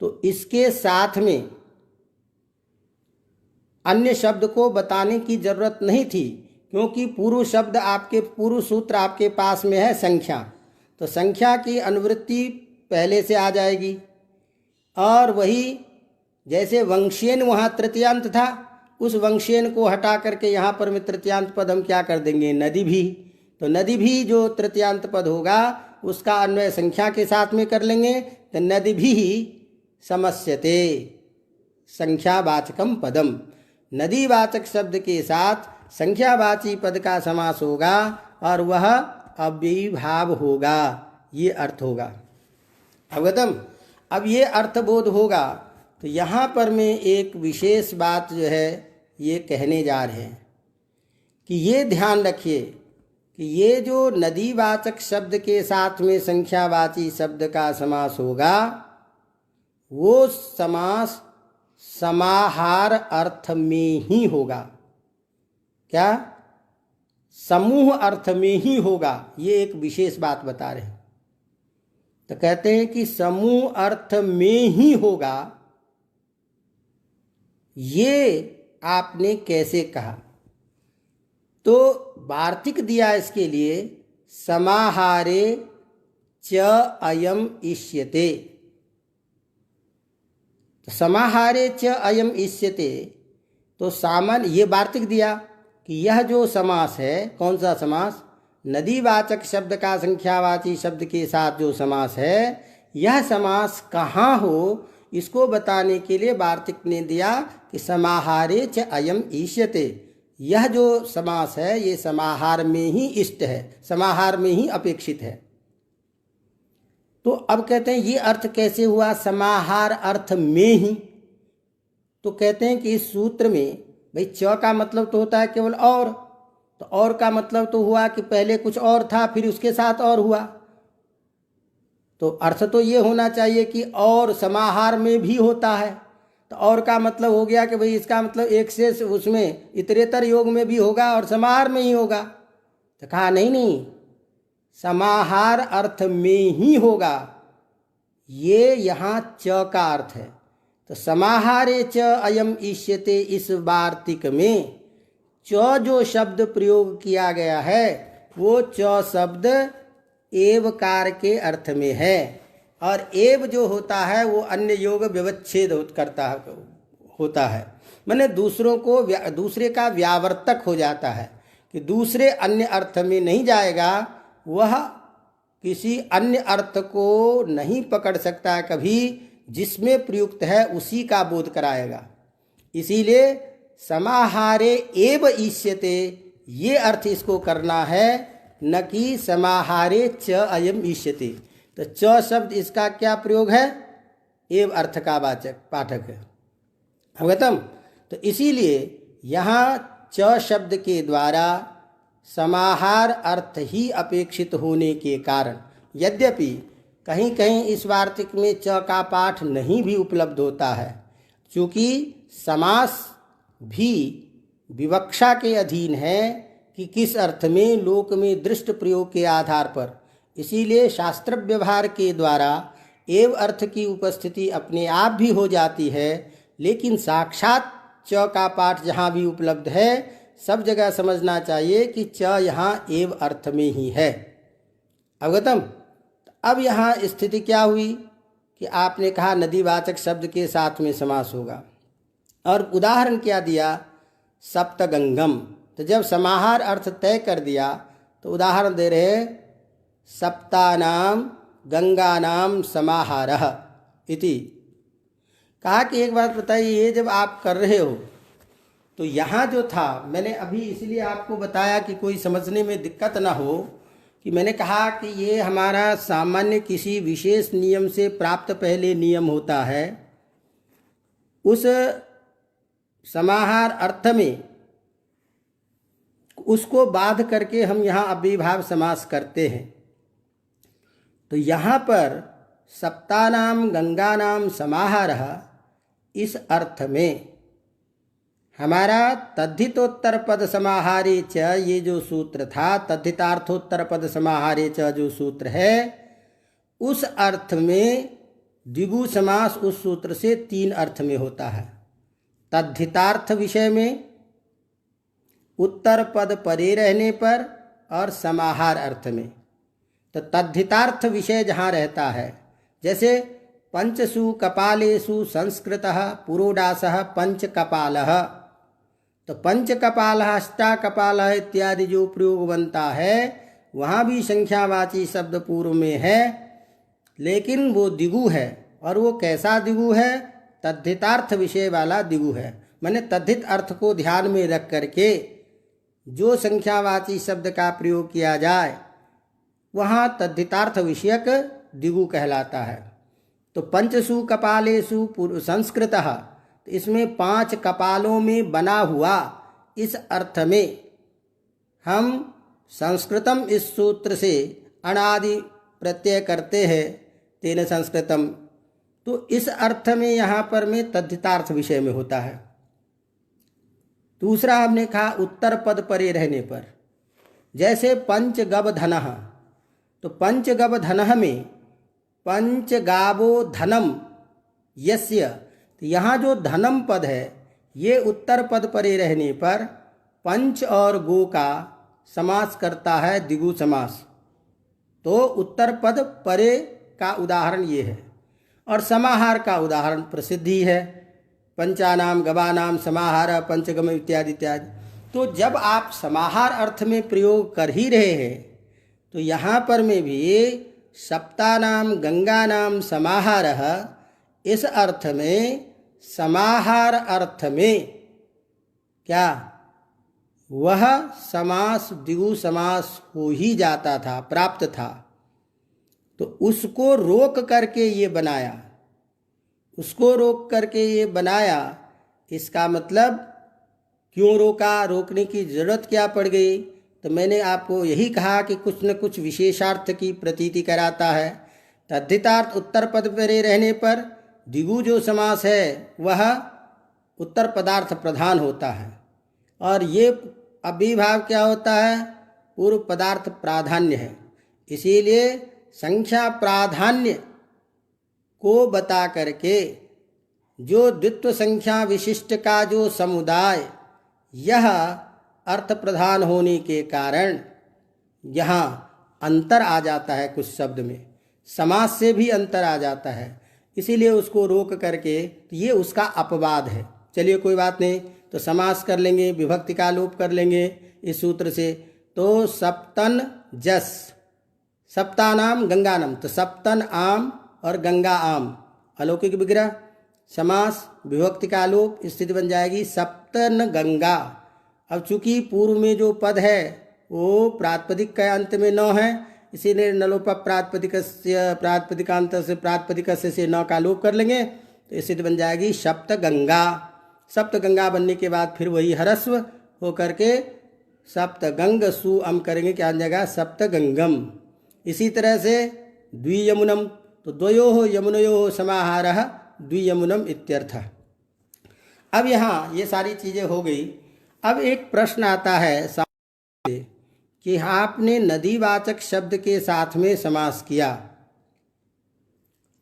S1: तो इसके साथ में अन्य शब्द को बताने की जरूरत नहीं थी, क्योंकि पूर्व शब्द आपके, पूर्व सूत्र आपके पास में है संख्या, तो संख्या की अनुवृत्ति पहले से आ जाएगी। और वही जैसे वंशेन वहाँ तृतीयांत था, उस वंशेन को हटा करके यहाँ पर में तृतीयांत पद हम क्या कर देंगे, नदी भी। तो नदी भी जो तृतीयांत पद होगा उसका अन्वय संख्या के साथ में कर लेंगे, तो नदी भी समस्यते संख्यावाचकम पदम। नदीवाचक शब्द के साथ संख्यावाची पद का समास होगा और वह अव्ययीभाव होगा, ये अर्थ होगा। अवगतम। अब ये अर्थबोध होगा तो यहाँ पर मैं एक विशेष बात जो है ये कहने जा रहे हैं कि ये ध्यान रखिए कि ये जो नदीवाचक शब्द के साथ में संख्यावाची शब्द का समास होगा वो समास समाहार अर्थ में ही होगा। क्या? समूह अर्थ में ही होगा। ये एक विशेष बात बता रहे हैं। तो कहते हैं कि समूह अर्थ में ही होगा। ये आपने कैसे कहा? तो वार्तिक दिया इसके लिए, समाहारे च अयम इष्यते। तो समाहारे च अयम इष्यते, तो सामान्य ये वार्तिक दिया कि यह जो समास है, कौन सा समास, नदीवाचक शब्द का संख्यावाची शब्द के साथ जो समास है, यह समास कहाँ हो इसको बताने के लिए वार्तिक ने दिया कि समाहारे च अयम इष्यते। यह जो समास है ये समाहार में ही इष्ट है, समाहार में ही अपेक्षित है। तो अब कहते हैं ये अर्थ कैसे हुआ, समाहार अर्थ में ही? तो कहते हैं कि इस सूत्र में भाई च का मतलब तो होता है केवल और, तो और का मतलब तो हुआ कि पहले कुछ और था फिर उसके साथ और हुआ। तो अर्थ तो ये होना चाहिए कि और समाहार में भी होता है। तो और का मतलब हो गया कि भाई इसका मतलब एक से उसमें इतरेतर योग में भी होगा और समाहार में ही होगा। तो कहा नहीं, समाहार अर्थ में ही होगा। ये यहाँ च का अर्थ है। तो समाहारे च अयम इष्यते, इस वार्तिक में च जो शब्द प्रयोग किया गया है वो च शब्द एवकार के अर्थ में है, और एव जो होता है वो अन्य योग व्यवच्छेद करता होता है, माने दूसरे का व्यावर्तक हो जाता है कि दूसरे अन्य अर्थ में नहीं जाएगा, वह किसी अन्य अर्थ को नहीं पकड़ सकता है कभी, जिसमें प्रयुक्त है उसी का बोध कराएगा। इसीलिए समाहारे एव इष्यते ये अर्थ इसको करना है न कि समाहारे च अयम इष्यते। तो च शब्द इसका क्या प्रयोग है? एव अर्थ का वाचक पाठक है। अवगतम? तो इसीलिए यहाँ च शब्द के द्वारा समाहार अर्थ ही अपेक्षित होने के कारण, यद्यपि कहीं कहीं इस वार्तिक में च का पाठ नहीं भी उपलब्ध होता है, क्योंकि समास भी विवक्षा के अधीन है कि किस अर्थ में लोक में दृष्ट प्रयोग के आधार पर, इसीलिए शास्त्र व्यवहार के द्वारा एव अर्थ की उपस्थिति अपने आप भी हो जाती है, लेकिन साक्षात च का पाठ जहाँ भी उपलब्ध है सब जगह समझना चाहिए कि च यहाँ एव अर्थ में ही है। अवगतम? अब यहाँ स्थिति क्या हुई कि आपने कहा नदीवाचक शब्द के साथ में समास होगा, और उदाहरण क्या दिया? सप्तगंगम। तो जब समाहार अर्थ तय कर दिया तो उदाहरण दे रहे सप्तानाम गंगानाम समाहारः इति। कहा कि एक बात बताइए, ये जब आप कर रहे हो तो यहाँ जो था, मैंने अभी इसलिए आपको बताया कि कोई समझने में दिक्कत ना हो, कि मैंने कहा कि ये हमारा सामान्य किसी विशेष नियम से प्राप्त पहले नियम होता है, उस समाहार अर्थ में उसको बाध करके हम यहाँ अव्ययीभाव समास करते हैं। तो यहाँ पर सप्तानाम गंगानाम समाहारः, इस अर्थ में हमारा तद्धितोत्तर पद समाहारे च ये जो सूत्र था, तद्धितार्थोत्तर पद समाहारे च जो सूत्र है, उस अर्थ में द्विगु समास उस सूत्र से 3 अर्थ में होता है। तद्धितार्थ विषय में, उत्तर पद परे रहने पर, और समाहार अर्थ में। तो तद्धितार्थ विषय जहाँ रहता है, जैसे पंचसु कपालेषु संस्कृतः पुरोडासः पंचकपालः, तो पंचकपालः अष्टाकपालः इत्यादि जो प्रयोग बनता है वहाँ भी संख्यावाची शब्द पूर्व में है, लेकिन वो द्विगु है। और वो कैसा द्विगु है? तद्धितार्थ विषय वाला द्विगु है। मैंने तद्धित अर्थ को ध्यान में रख करके जो संख्यावाची शब्द का प्रयोग किया जाए वहाँ तद्धितार्थ विषयक द्विगु कहलाता है। तो पंचसु कपालेषु संस्कृतः, तो इसमें 5 कपालों में बना हुआ, इस अर्थ में हम संस्कृतम इस सूत्र से अणादि प्रत्यय करते हैं, तेन संस्कृतम। तो इस अर्थ में यहाँ पर में तद्धितार्थ विषय में होता है। दूसरा हमने कहा उत्तर पद परे रहने पर, जैसे पंचगव धनः, तो पंचगव धनः में पंचगावो धनम यस्य, तो यहाँ जो धनम पद है ये उत्तर पद परे रहने पर पंच और गो का समास करता है, द्विगु समास। तो उत्तर पद परे का उदाहरण ये है। और समाहार का उदाहरण प्रसिद्ध ही है, पंचानाम गवानाम समाहार पंचगम इत्यादि इत्यादि। तो जब आप समाहार अर्थ में प्रयोग कर ही रहे हैं तो यहाँ पर में भी सप्तानाम गंगानाम समाहारः, इस अर्थ में समाहार अर्थ में क्या वह समास द्विगु समास हो ही जाता था, प्राप्त था। तो उसको रोक करके ये बनाया, उसको रोक करके ये बनाया। इसका मतलब क्यों रोका, रोकने की ज़रूरत क्या पड़ गई? तो मैंने आपको यही कहा कि कुछ न कुछ विशेषार्थ की प्रतीति कराता है। तद्धितार्थ उत्तर पद परे रहने पर द्विगु जो समास है वह उत्तर पदार्थ प्रधान होता है, और ये अव्ययीभाव क्या होता है? पूर्व पदार्थ प्राधान्य है। इसीलिए संख्या प्राधान्य को बता करके जो द्वित्व संख्या विशिष्ट का जो समुदाय, यह अर्थ प्रधान होने के कारण यहाँ अंतर आ जाता है, कुछ शब्द में समास से भी अंतर आ जाता है। इसीलिए उसको रोक करके, तो ये उसका अपवाद है। चलिए कोई बात नहीं, तो समास कर लेंगे, विभक्ति का लोप कर लेंगे इस सूत्र से। तो सप्तन जस, सप्तानाम गंगानम, तो सप्तन आम और गंगा आम, अलौकिक विग्रह, समास विभक्ति का लोप, स्थिति बन जाएगी सप्तन गंगा। अब चूंकि पूर्व में जो पद है वो प्रातिपदिक के अंत में न है, इसीलिए नलोप प्रातिपदिकांत से प्रातिपदिक से न का लोप कर लेंगे तो इससे बन जाएगी सप्तगंगा। सप्तगंगा बनने के बाद फिर वही ह्रस्व हो करके सप्तगंग सु अम करेंगे, क्या बन जाएगा सप्तगंगम। इसी तरह से द्वियमुनम, तो द्वयोः यमुनयोः समाहारः द्वियमुनम इत्यर्थः। अब यहाँ ये सारी चीज़ें हो गई। अब एक प्रश्न आता है सामने कि आपने नदीवाचक शब्द के साथ में समास किया,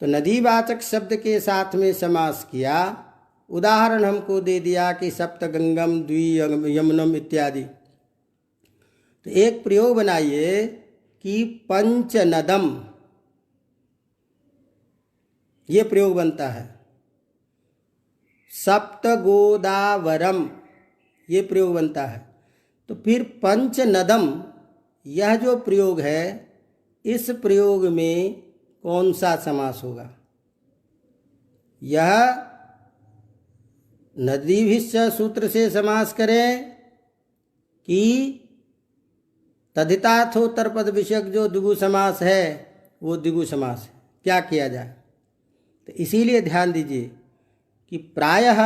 S1: तो नदीवाचक शब्द के साथ में समास किया, उदाहरण हमको दे दिया कि सप्तगंगम द्वियमुनम इत्यादि। तो एक प्रयोग बनाइए कि पंचनदम, ये प्रयोग बनता है। सप्तगोदावरम, ये प्रयोग बनता है। तो फिर पंचनदम, यह जो प्रयोग है, इस प्रयोग में कौन सा समास होगा? यह नदीभिश्च सूत्र से समास करें कि तदितार्थोत्तर पद विषयक जो द्विगु समास है वो द्विगु समास है, क्या किया जाए? तो इसीलिए ध्यान दीजिए कि प्रायः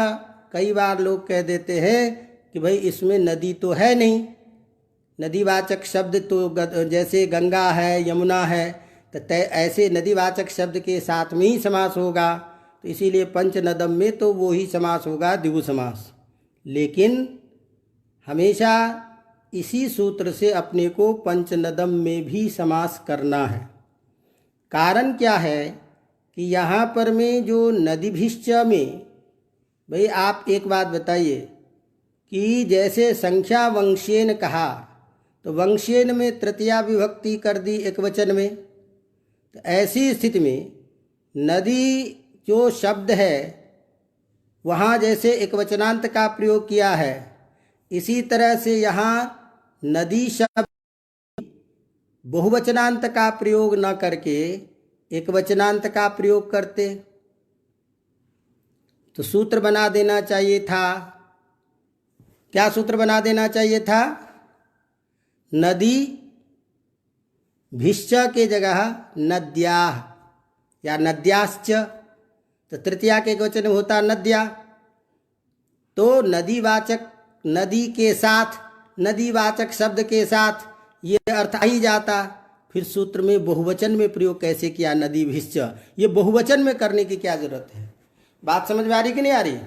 S1: कई बार लोग कह देते हैं कि भाई इसमें नदी तो है नहीं, नदीवाचक शब्द तो जैसे गंगा है यमुना है तो ऐसे नदीवाचक शब्द के साथ में ही समास होगा, तो इसीलिए पंचनदम में तो वो ही समास होगा द्विगु समास। लेकिन हमेशा इसी सूत्र से अपने को पंचनदम में भी समास करना है। कारण क्या है कि यहाँ पर में जो नदीभिश्च में, भाई आप एक बात बताइए कि जैसे संख्या वंशेन कहा तो वंशेन में तृतीया विभक्ति कर दी एक वचन में, तो ऐसी स्थिति में नदी जो शब्द है वहाँ जैसे एक वचनांत का प्रयोग किया है, इसी तरह से यहाँ नदी शब्द बहुवचनांत का प्रयोग न करके एक वचनांत का प्रयोग करते तो सूत्र बना देना चाहिए था। क्या सूत्र बना देना चाहिए था? नदी भिश्च के जगह नद्याः या नद्याश्च, तो तृतीया के वचन में होता नद्या, तो नदीवाचक नदी के साथ नदीवाचक शब्द के साथ ये अर्थ आ ही जाता। फिर सूत्र में बहुवचन में प्रयोग कैसे किया? नदी भिश्च, ये बहुवचन में करने की क्या जरूरत है? बात समझ में आ रही कि नहीं आ रही?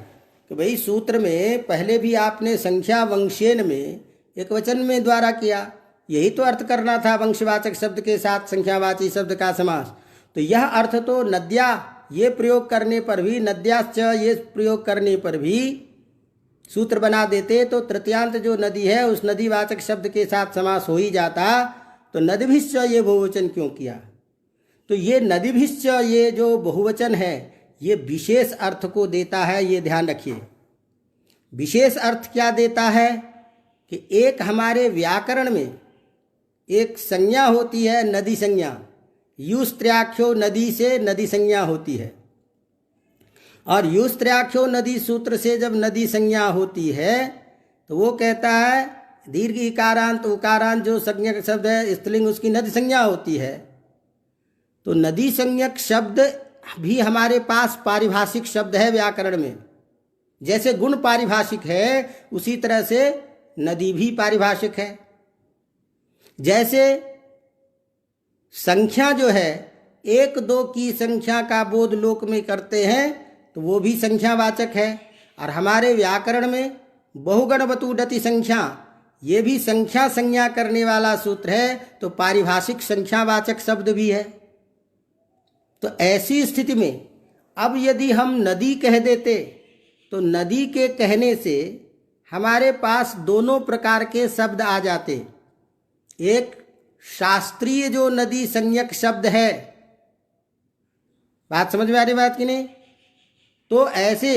S1: कि भाई सूत्र में पहले भी आपने संख्या वंशेन में एक वचन में द्वारा किया, यही तो अर्थ करना था वंशवाचक शब्द के साथ संख्यावाची शब्द का समास। तो यह अर्थ तो नद्या ये प्रयोग करने पर भी, नद्याश्च ये प्रयोग करने पर भी सूत्र बना देते तो तृतीयांत जो नदी है उस नदीवाचक शब्द के साथ समास हो ही जाता। तो नदीभिश्च ये बहुवचन क्यों किया? तो ये नदीभिश्च ये जो बहुवचन है ये विशेष अर्थ को देता है, ये ध्यान रखिए। विशेष अर्थ क्या देता है कि एक हमारे व्याकरण में एक संज्ञा होती है नदी संज्ञा, युस्त्र्याख्यो नदी से नदी संज्ञा होती है, और युस्त्र्याख्यो नदी सूत्र से जब नदी संज्ञा होती है तो वो कहता है दीर्घ इकारांत उकारांत जो संज्ञक शब्द है स्त्रीलिंग उसकी नदी संज्ञा होती है। तो नदी संज्ञक शब्द भी हमारे पास पारिभाषिक शब्द है व्याकरण में, जैसे गुण पारिभाषिक है उसी तरह से नदी भी पारिभाषिक है। जैसे संख्या जो है एक दो की संख्या का बोध लोक में करते हैं तो वो भी संख्यावाचक है, और हमारे व्याकरण में बहुगण वतुडति संख्या ये भी संख्या संज्ञा करने वाला सूत्र है, तो पारिभाषिक संख्यावाचक शब्द भी है। तो ऐसी स्थिति में अब यदि हम नदी कह देते तो नदी के कहने से हमारे पास दोनों प्रकार के शब्द आ जाते। एक शास्त्रीय जो नदी संज्ञक शब्द है, बात समझ में आ रही बात की नहीं? तो ऐसे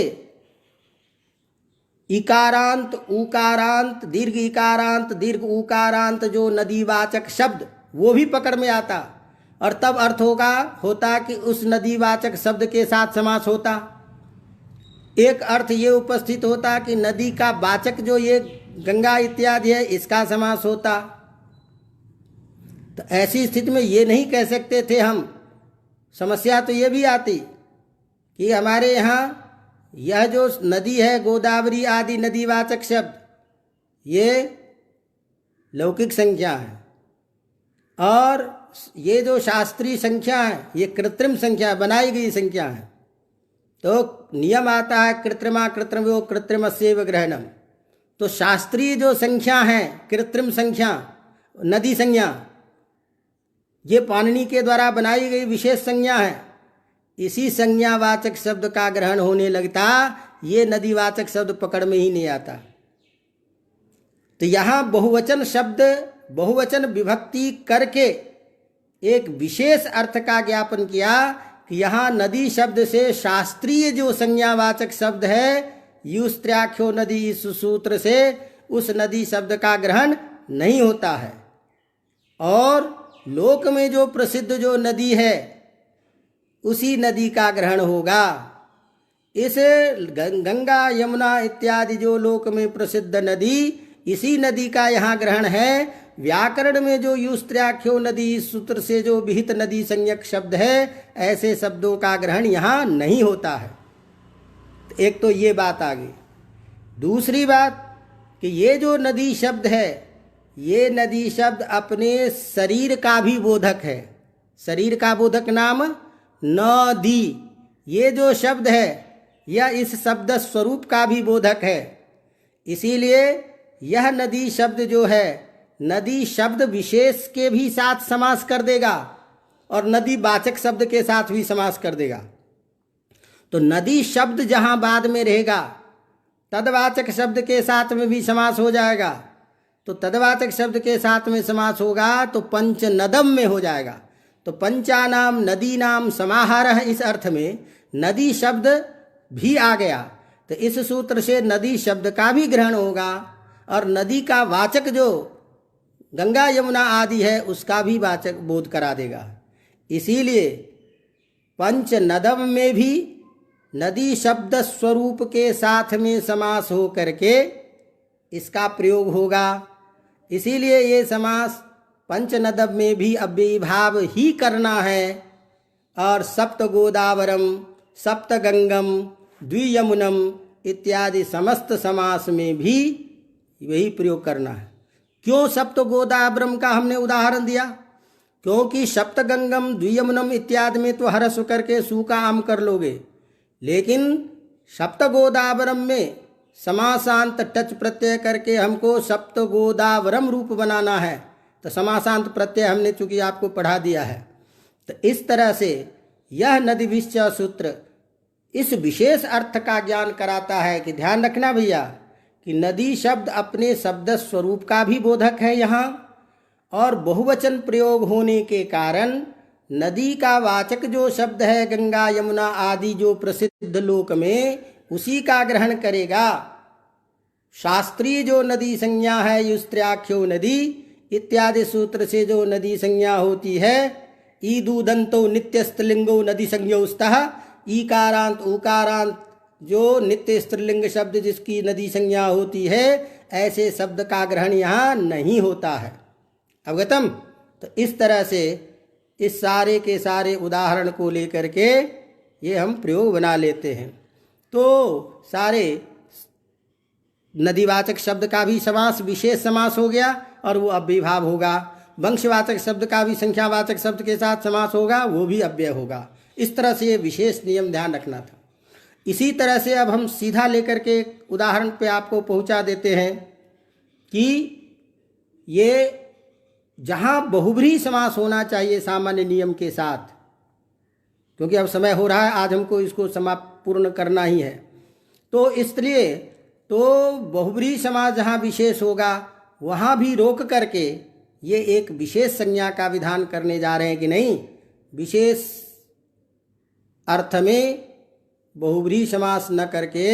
S1: इकारांत उकारांत दीर्घ इकारांत दीर्घ उकारांत जो नदीवाचक शब्द वो भी पकड़ में आता, और तब अर्थ होता कि उस नदीवाचक शब्द के साथ समास होता। एक अर्थ ये उपस्थित होता कि नदी का वाचक जो ये गंगा इत्यादि है इसका समास होता। तो ऐसी स्थिति में ये नहीं कह सकते थे हम, समस्या तो ये भी आती कि हमारे यहाँ यह जो नदी है गोदावरी आदि नदीवाचक शब्द ये लौकिक संख्या है, और ये जो शास्त्रीय संख्या है ये कृत्रिम संख्या, बनाई गई संख्या है। तो नियम आता है कृत्रिमा कृत्रिमो कृत्रिमस्यैव ग्रहणम। तो शास्त्रीय जो संख्या है कृत्रिम संख्या, नदी संज्ञा, ये पाणिनि के द्वारा बनाई गई विशेष संज्ञा है। इसी संज्ञावाचक शब्द का ग्रहण होने लगता, ये नदीवाचक शब्द पकड़ में ही नहीं आता। तो यहाँ बहुवचन शब्द, बहुवचन विभक्ति करके एक विशेष अर्थ का ज्ञापन किया कि यहाँ नदी शब्द से शास्त्रीय जो संज्ञावाचक शब्द है युस्त्र्याख्यो नदी, इस सूत्र से उस नदी शब्द का ग्रहण नहीं होता है। और लोक में जो प्रसिद्ध जो नदी है उसी नदी का ग्रहण होगा। इस गंगा यमुना इत्यादि जो लोक में प्रसिद्ध नदी, इसी नदी का यहाँ ग्रहण है। व्याकरण में जो युस्त्र्याख्यो नदी, इस सूत्र से जो विहित नदी संज्ञक शब्द है, ऐसे शब्दों का ग्रहण यहाँ नहीं होता है। एक तो ये बात आ गई। दूसरी बात कि ये जो नदी शब्द है, ये नदी शब्द अपने शरीर का भी बोधक है। शरीर का बोधक नाम नदी, ये जो शब्द है यह इस शब्द स्वरूप का भी बोधक है। इसीलिए यह नदी शब्द जो है, नदी शब्द विशेष के भी साथ समास कर देगा और नदी वाचक शब्द के साथ भी समास कर देगा। तो नदी शब्द जहाँ बाद में रहेगा, तदवाचक शब्द के साथ में भी समास हो जाएगा। तो तदवाचक शब्द के साथ में समास होगा तो पंच नदम में हो जाएगा। तो पंचानाम नदी नाम समाहारः, इस अर्थ में नदी शब्द भी आ गया। तो इस सूत्र से नदी शब्द का भी ग्रहण होगा और नदी का वाचक जो गंगा यमुना आदि है उसका भी वाचक बोध करा देगा। इसीलिए पंच नदम में भी नदी शब्द स्वरूप के साथ में समास हो करके इसका प्रयोग होगा। इसीलिए ये समास पंचनदम में भी अव्ययीभाव ही करना है। और सप्त गोदावरम, सप्त गंगम, द्वियमुनम इत्यादि समस्त समास में भी वही प्रयोग करना है। क्यों सप्त गोदावरम का हमने उदाहरण दिया? क्योंकि सप्त गंगम द्वियमुनम इत्यादि में तो हरस करके सू का आम कर लोगे, लेकिन सप्त गोदावरम में समासांत टच प्रत्यय करके हमको सप्त गोदावरम रूप बनाना है। तो समासांत प्रत्यय हमने चूंकि आपको पढ़ा दिया है। तो इस तरह से यह नदीविश्च सूत्र इस विशेष अर्थ का ज्ञान कराता है कि ध्यान रखना भैया कि नदी शब्द अपने शब्द स्वरूप का भी बोधक है यहाँ, और बहुवचन प्रयोग होने के कारण नदी का वाचक जो शब्द है गंगा यमुना आदि जो प्रसिद्ध लोक में, उसी का ग्रहण करेगा। शास्त्रीय जो नदी संज्ञा है युस्त्र्याख्यो नदी इत्यादि सूत्र से जो नदी संज्ञा होती है, ईदूदंतो नित्य स्त्रीलिंगो नदी संज्ञोस्तः, ईकारांत उकारांत जो नित्य स्त्रीलिंग शब्द जिसकी नदी संज्ञा होती है, ऐसे शब्द का ग्रहण यहाँ नहीं होता है। अवगतम? तो इस तरह से इस सारे के सारे उदाहरण को लेकर के ये हम प्रयोग बना लेते हैं। तो सारे नदीवाचक शब्द का भी समास विशेष समास हो गया और वो अव्ययीभाव होगा। वंशवाचक शब्द का भी संख्यावाचक शब्द के साथ समास होगा, वो भी अव्यय होगा। इस तरह से ये विशेष नियम ध्यान रखना था। इसी तरह से अब हम सीधा लेकर के उदाहरण पे आपको पहुंचा देते हैं कि ये जहाँ बहुब्रीहि समास होना चाहिए सामान्य नियम के साथ, क्योंकि अब समय हो रहा है, आज हमको इसको समाप्त पूर्ण करना ही है। तो इसलिए तो बहुब्रीहि समास जहाँ विशेष होगा वहाँ भी रोक करके ये एक विशेष संज्ञा का विधान करने जा रहे हैं कि नहीं, विशेष अर्थ में बहुब्रीहि समास न करके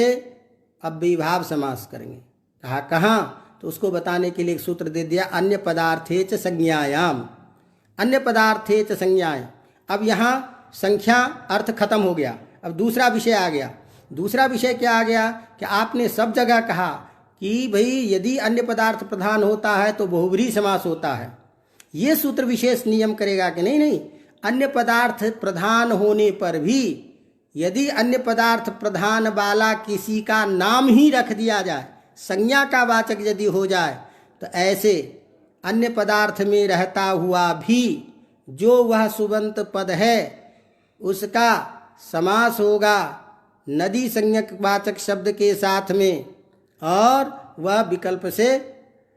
S1: अव्ययीभाव समास करेंगे। कहा कहाँ? तो उसको बताने के लिए एक सूत्र दे दिया, अन्य पदार्थे च संज्ञायाम। अन्य पदार्थे च संज्ञायाम। अब यहाँ संख्या अर्थ खत्म हो गया, अब दूसरा विषय आ गया। दूसरा विषय क्या आ गया कि आपने सब जगह कहा कि भाई यदि अन्य पदार्थ प्रधान होता है तो बहुब्रीहि समास होता है। ये सूत्र विशेष नियम करेगा कि नहीं नहीं, अन्य पदार्थ प्रधान होने पर भी यदि अन्य पदार्थ प्रधान वाला किसी का नाम ही रख दिया जाए, संज्ञा का वाचक यदि हो जाए, तो ऐसे अन्य पदार्थ में रहता हुआ भी जो वह सुबंत पद है उसका समास होगा नदी संज्ञक वाचक शब्द के साथ में, और वह विकल्प से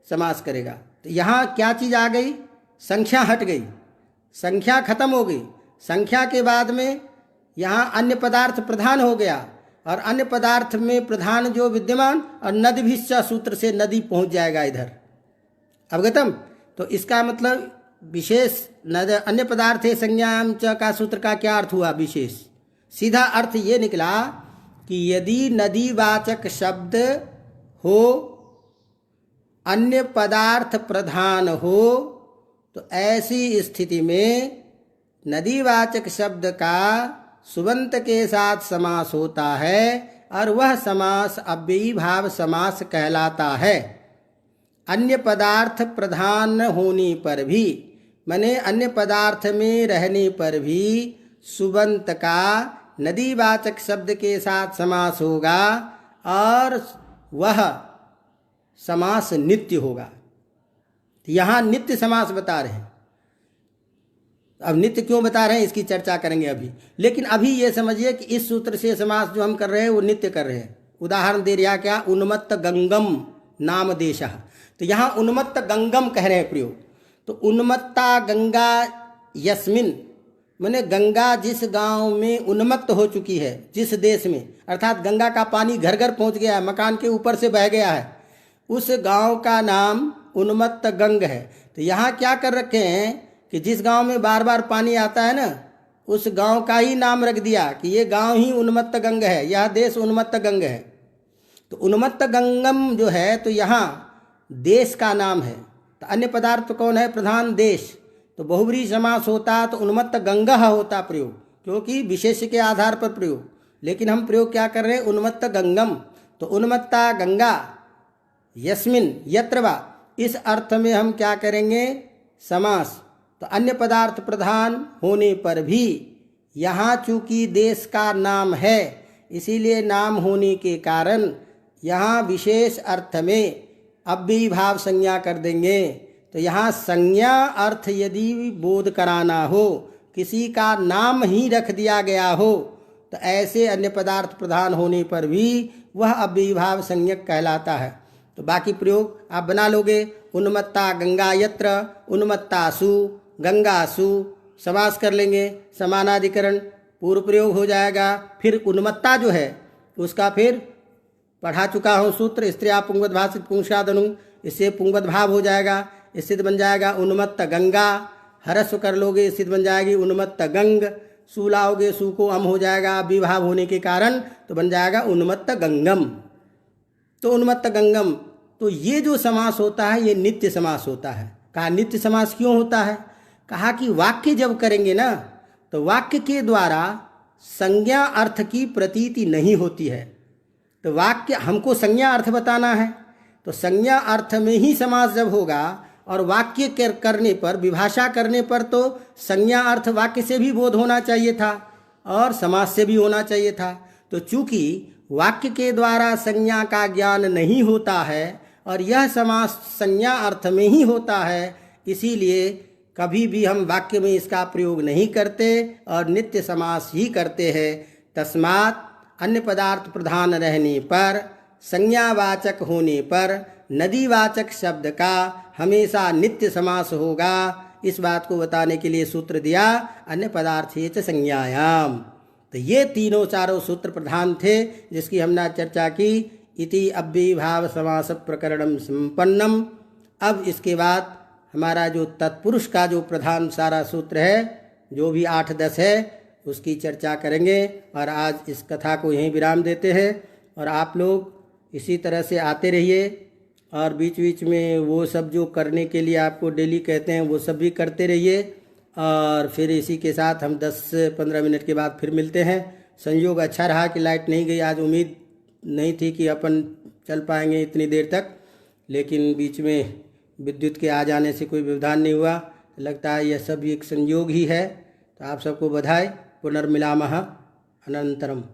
S1: समास करेगा। तो यहाँ क्या चीज़ आ गई? संख्या हट गई, संख्या खत्म हो गई। संख्या के बाद में यहाँ अन्य पदार्थ प्रधान हो गया, और अन्य पदार्थ में प्रधान जो विद्यमान, और नद भी सूत्र से नदी पहुँच जाएगा इधर। अवगतम? तो इसका मतलब विशेष नद अन्य पदार्थ है संज्ञाम च का सूत्र का क्या अर्थ हुआ? विशेष। सीधा अर्थ ये निकला कि यदि नदीवाचक शब्द हो, अन्य पदार्थ प्रधान हो, तो ऐसी स्थिति में नदीवाचक शब्द का सुबंत के साथ समास होता है, और वह समास अव्ययी भाव समास कहलाता है। अन्य पदार्थ प्रधान होने पर भी, माने अन्य पदार्थ में रहने पर भी सुबंत का नदीवाचक शब्द के साथ समास होगा, और वह समास नित्य होगा। यहाँ नित्य समास बता रहे हैं। अब नित्य क्यों बता रहे हैं इसकी चर्चा करेंगे अभी, लेकिन अभी ये समझिए कि इस सूत्र से समास जो हम कर रहे हैं वो नित्य कर रहे हैं। उदाहरण दे रहा क्या? उन्मत्त गंगम नाम देशः। तो यहाँ उन्मत्त गंगम कह रहे हैं प्रयोग। तो उन्मत्ता गंगा यस्मिन, माने गंगा जिस गांव में उन्मत्त हो चुकी है, जिस देश में, अर्थात गंगा का पानी घर घर पहुंच गया है, मकान के ऊपर से बह गया है, उस गांव का नाम उन्मत्त गंग है। तो यहाँ क्या कर रखे हैं कि जिस गांव में बार बार पानी आता है ना, उस गांव का ही नाम रख दिया कि ये गांव ही उन्मत्त गंग है, यह देश उन्मत्त गंग है। तो उन्मत्त गंगम जो है, तो यहाँ देश का नाम है। तो अन्य पदार्थ कौन है? प्रधान देश। तो बहुब्रीहि समास होता तो उन्मत्त गंगः होता प्रयोग, क्योंकि विशेष के आधार पर प्रयोग। लेकिन हम प्रयोग क्या कर रहे हैं? उन्मत्त गंगम। तो उन्मत्ता गंगा यस्मिन यत्र वा, इस अर्थ में हम क्या करेंगे? समास। तो अन्य पदार्थ प्रधान होने पर भी यहाँ चूंकि देश का नाम है, इसीलिए नाम होने के कारण यहाँ विशेष अर्थ में अव्ययी भाव संज्ञा कर देंगे। तो यहाँ संज्ञा अर्थ यदि बोध कराना हो, किसी का नाम ही रख दिया गया हो, तो ऐसे अन्य पदार्थ प्रधान होने पर भी वह अव्ययी भाव संज्ञक कहलाता है। तो बाकी प्रयोग आप बना लोगे। उन्मत्ता गंगा यत्र, उन्मत्तासु गंगासु, समास कर लेंगे, समानाधिकरण पूर्व प्रयोग हो जाएगा। फिर उन्मत्ता जो है उसका फिर पढ़ा चुका हूँ सूत्र, स्त्रिया पुंगवत भाषित पुंसादनु, इससे पुंगवत भाव हो जाएगा, स्थित बन जाएगा उन्मत्त गंगा। हरस्व कर लोगे, स्थित बन जाएगी उन्मत्त गंग। सू लाओगे, सू को अम हो जाएगा विभाव होने के कारण, तो बन जाएगा उन्मत्त गंगम। तो उन्मत्त गंगम, तो ये जो समास होता है ये नित्य समास होता है। कहा नित्य समास क्यों होता है? कहा कि वाक्य जब करेंगे ना, तो वाक्य के द्वारा संज्ञा अर्थ की प्रतीति नहीं होती है। तो वाक्य हमको संज्ञा अर्थ बताना है, तो संज्ञा अर्थ में ही समास जब होगा, और वाक्य करने पर, विभाषा करने पर तो संज्ञा अर्थ वाक्य से भी बोध होना चाहिए था और समास से भी होना चाहिए था। तो चूंकि वाक्य के द्वारा संज्ञा का ज्ञान नहीं होता है और यह समास संज्ञा अर्थ में ही होता है, इसीलिए कभी भी हम वाक्य में इसका प्रयोग नहीं करते और नित्य समास ही करते हैं। तस्मात् अन्य पदार्थ प्रधान रहने पर, संज्ञावाचक होने पर नदीवाचक शब्द का हमेशा नित्य समास होगा। इस बात को बताने के लिए सूत्र दिया अन्य पदार्थे च संज्ञायाम। तो ये तीनों चारों सूत्र प्रधान थे जिसकी हमने चर्चा की। इति अव्ययीभाव समास प्रकरणम संपन्नम। अब इसके बाद हमारा जो तत्पुरुष का जो प्रधान सारा सूत्र है, जो भी 8-10 है, उसकी चर्चा करेंगे। और आज इस कथा को यहीं विराम देते हैं। और आप लोग इसी तरह से आते रहिए, और बीच बीच में वो सब जो करने के लिए आपको डेली कहते हैं वो सब भी करते रहिए। और फिर इसी के साथ हम 10-15 मिनट के बाद फिर मिलते हैं। संयोग अच्छा रहा कि लाइट नहीं गई। आज उम्मीद नहीं थी कि अपन चल पाएंगे इतनी देर तक, लेकिन बीच में विद्युत के आ जाने से कोई व्यवधान नहीं हुआ। लगता है यह सब एक संयोग ही है। तो आप सबको बधाई। पुनर्मिलामः अनंतरम।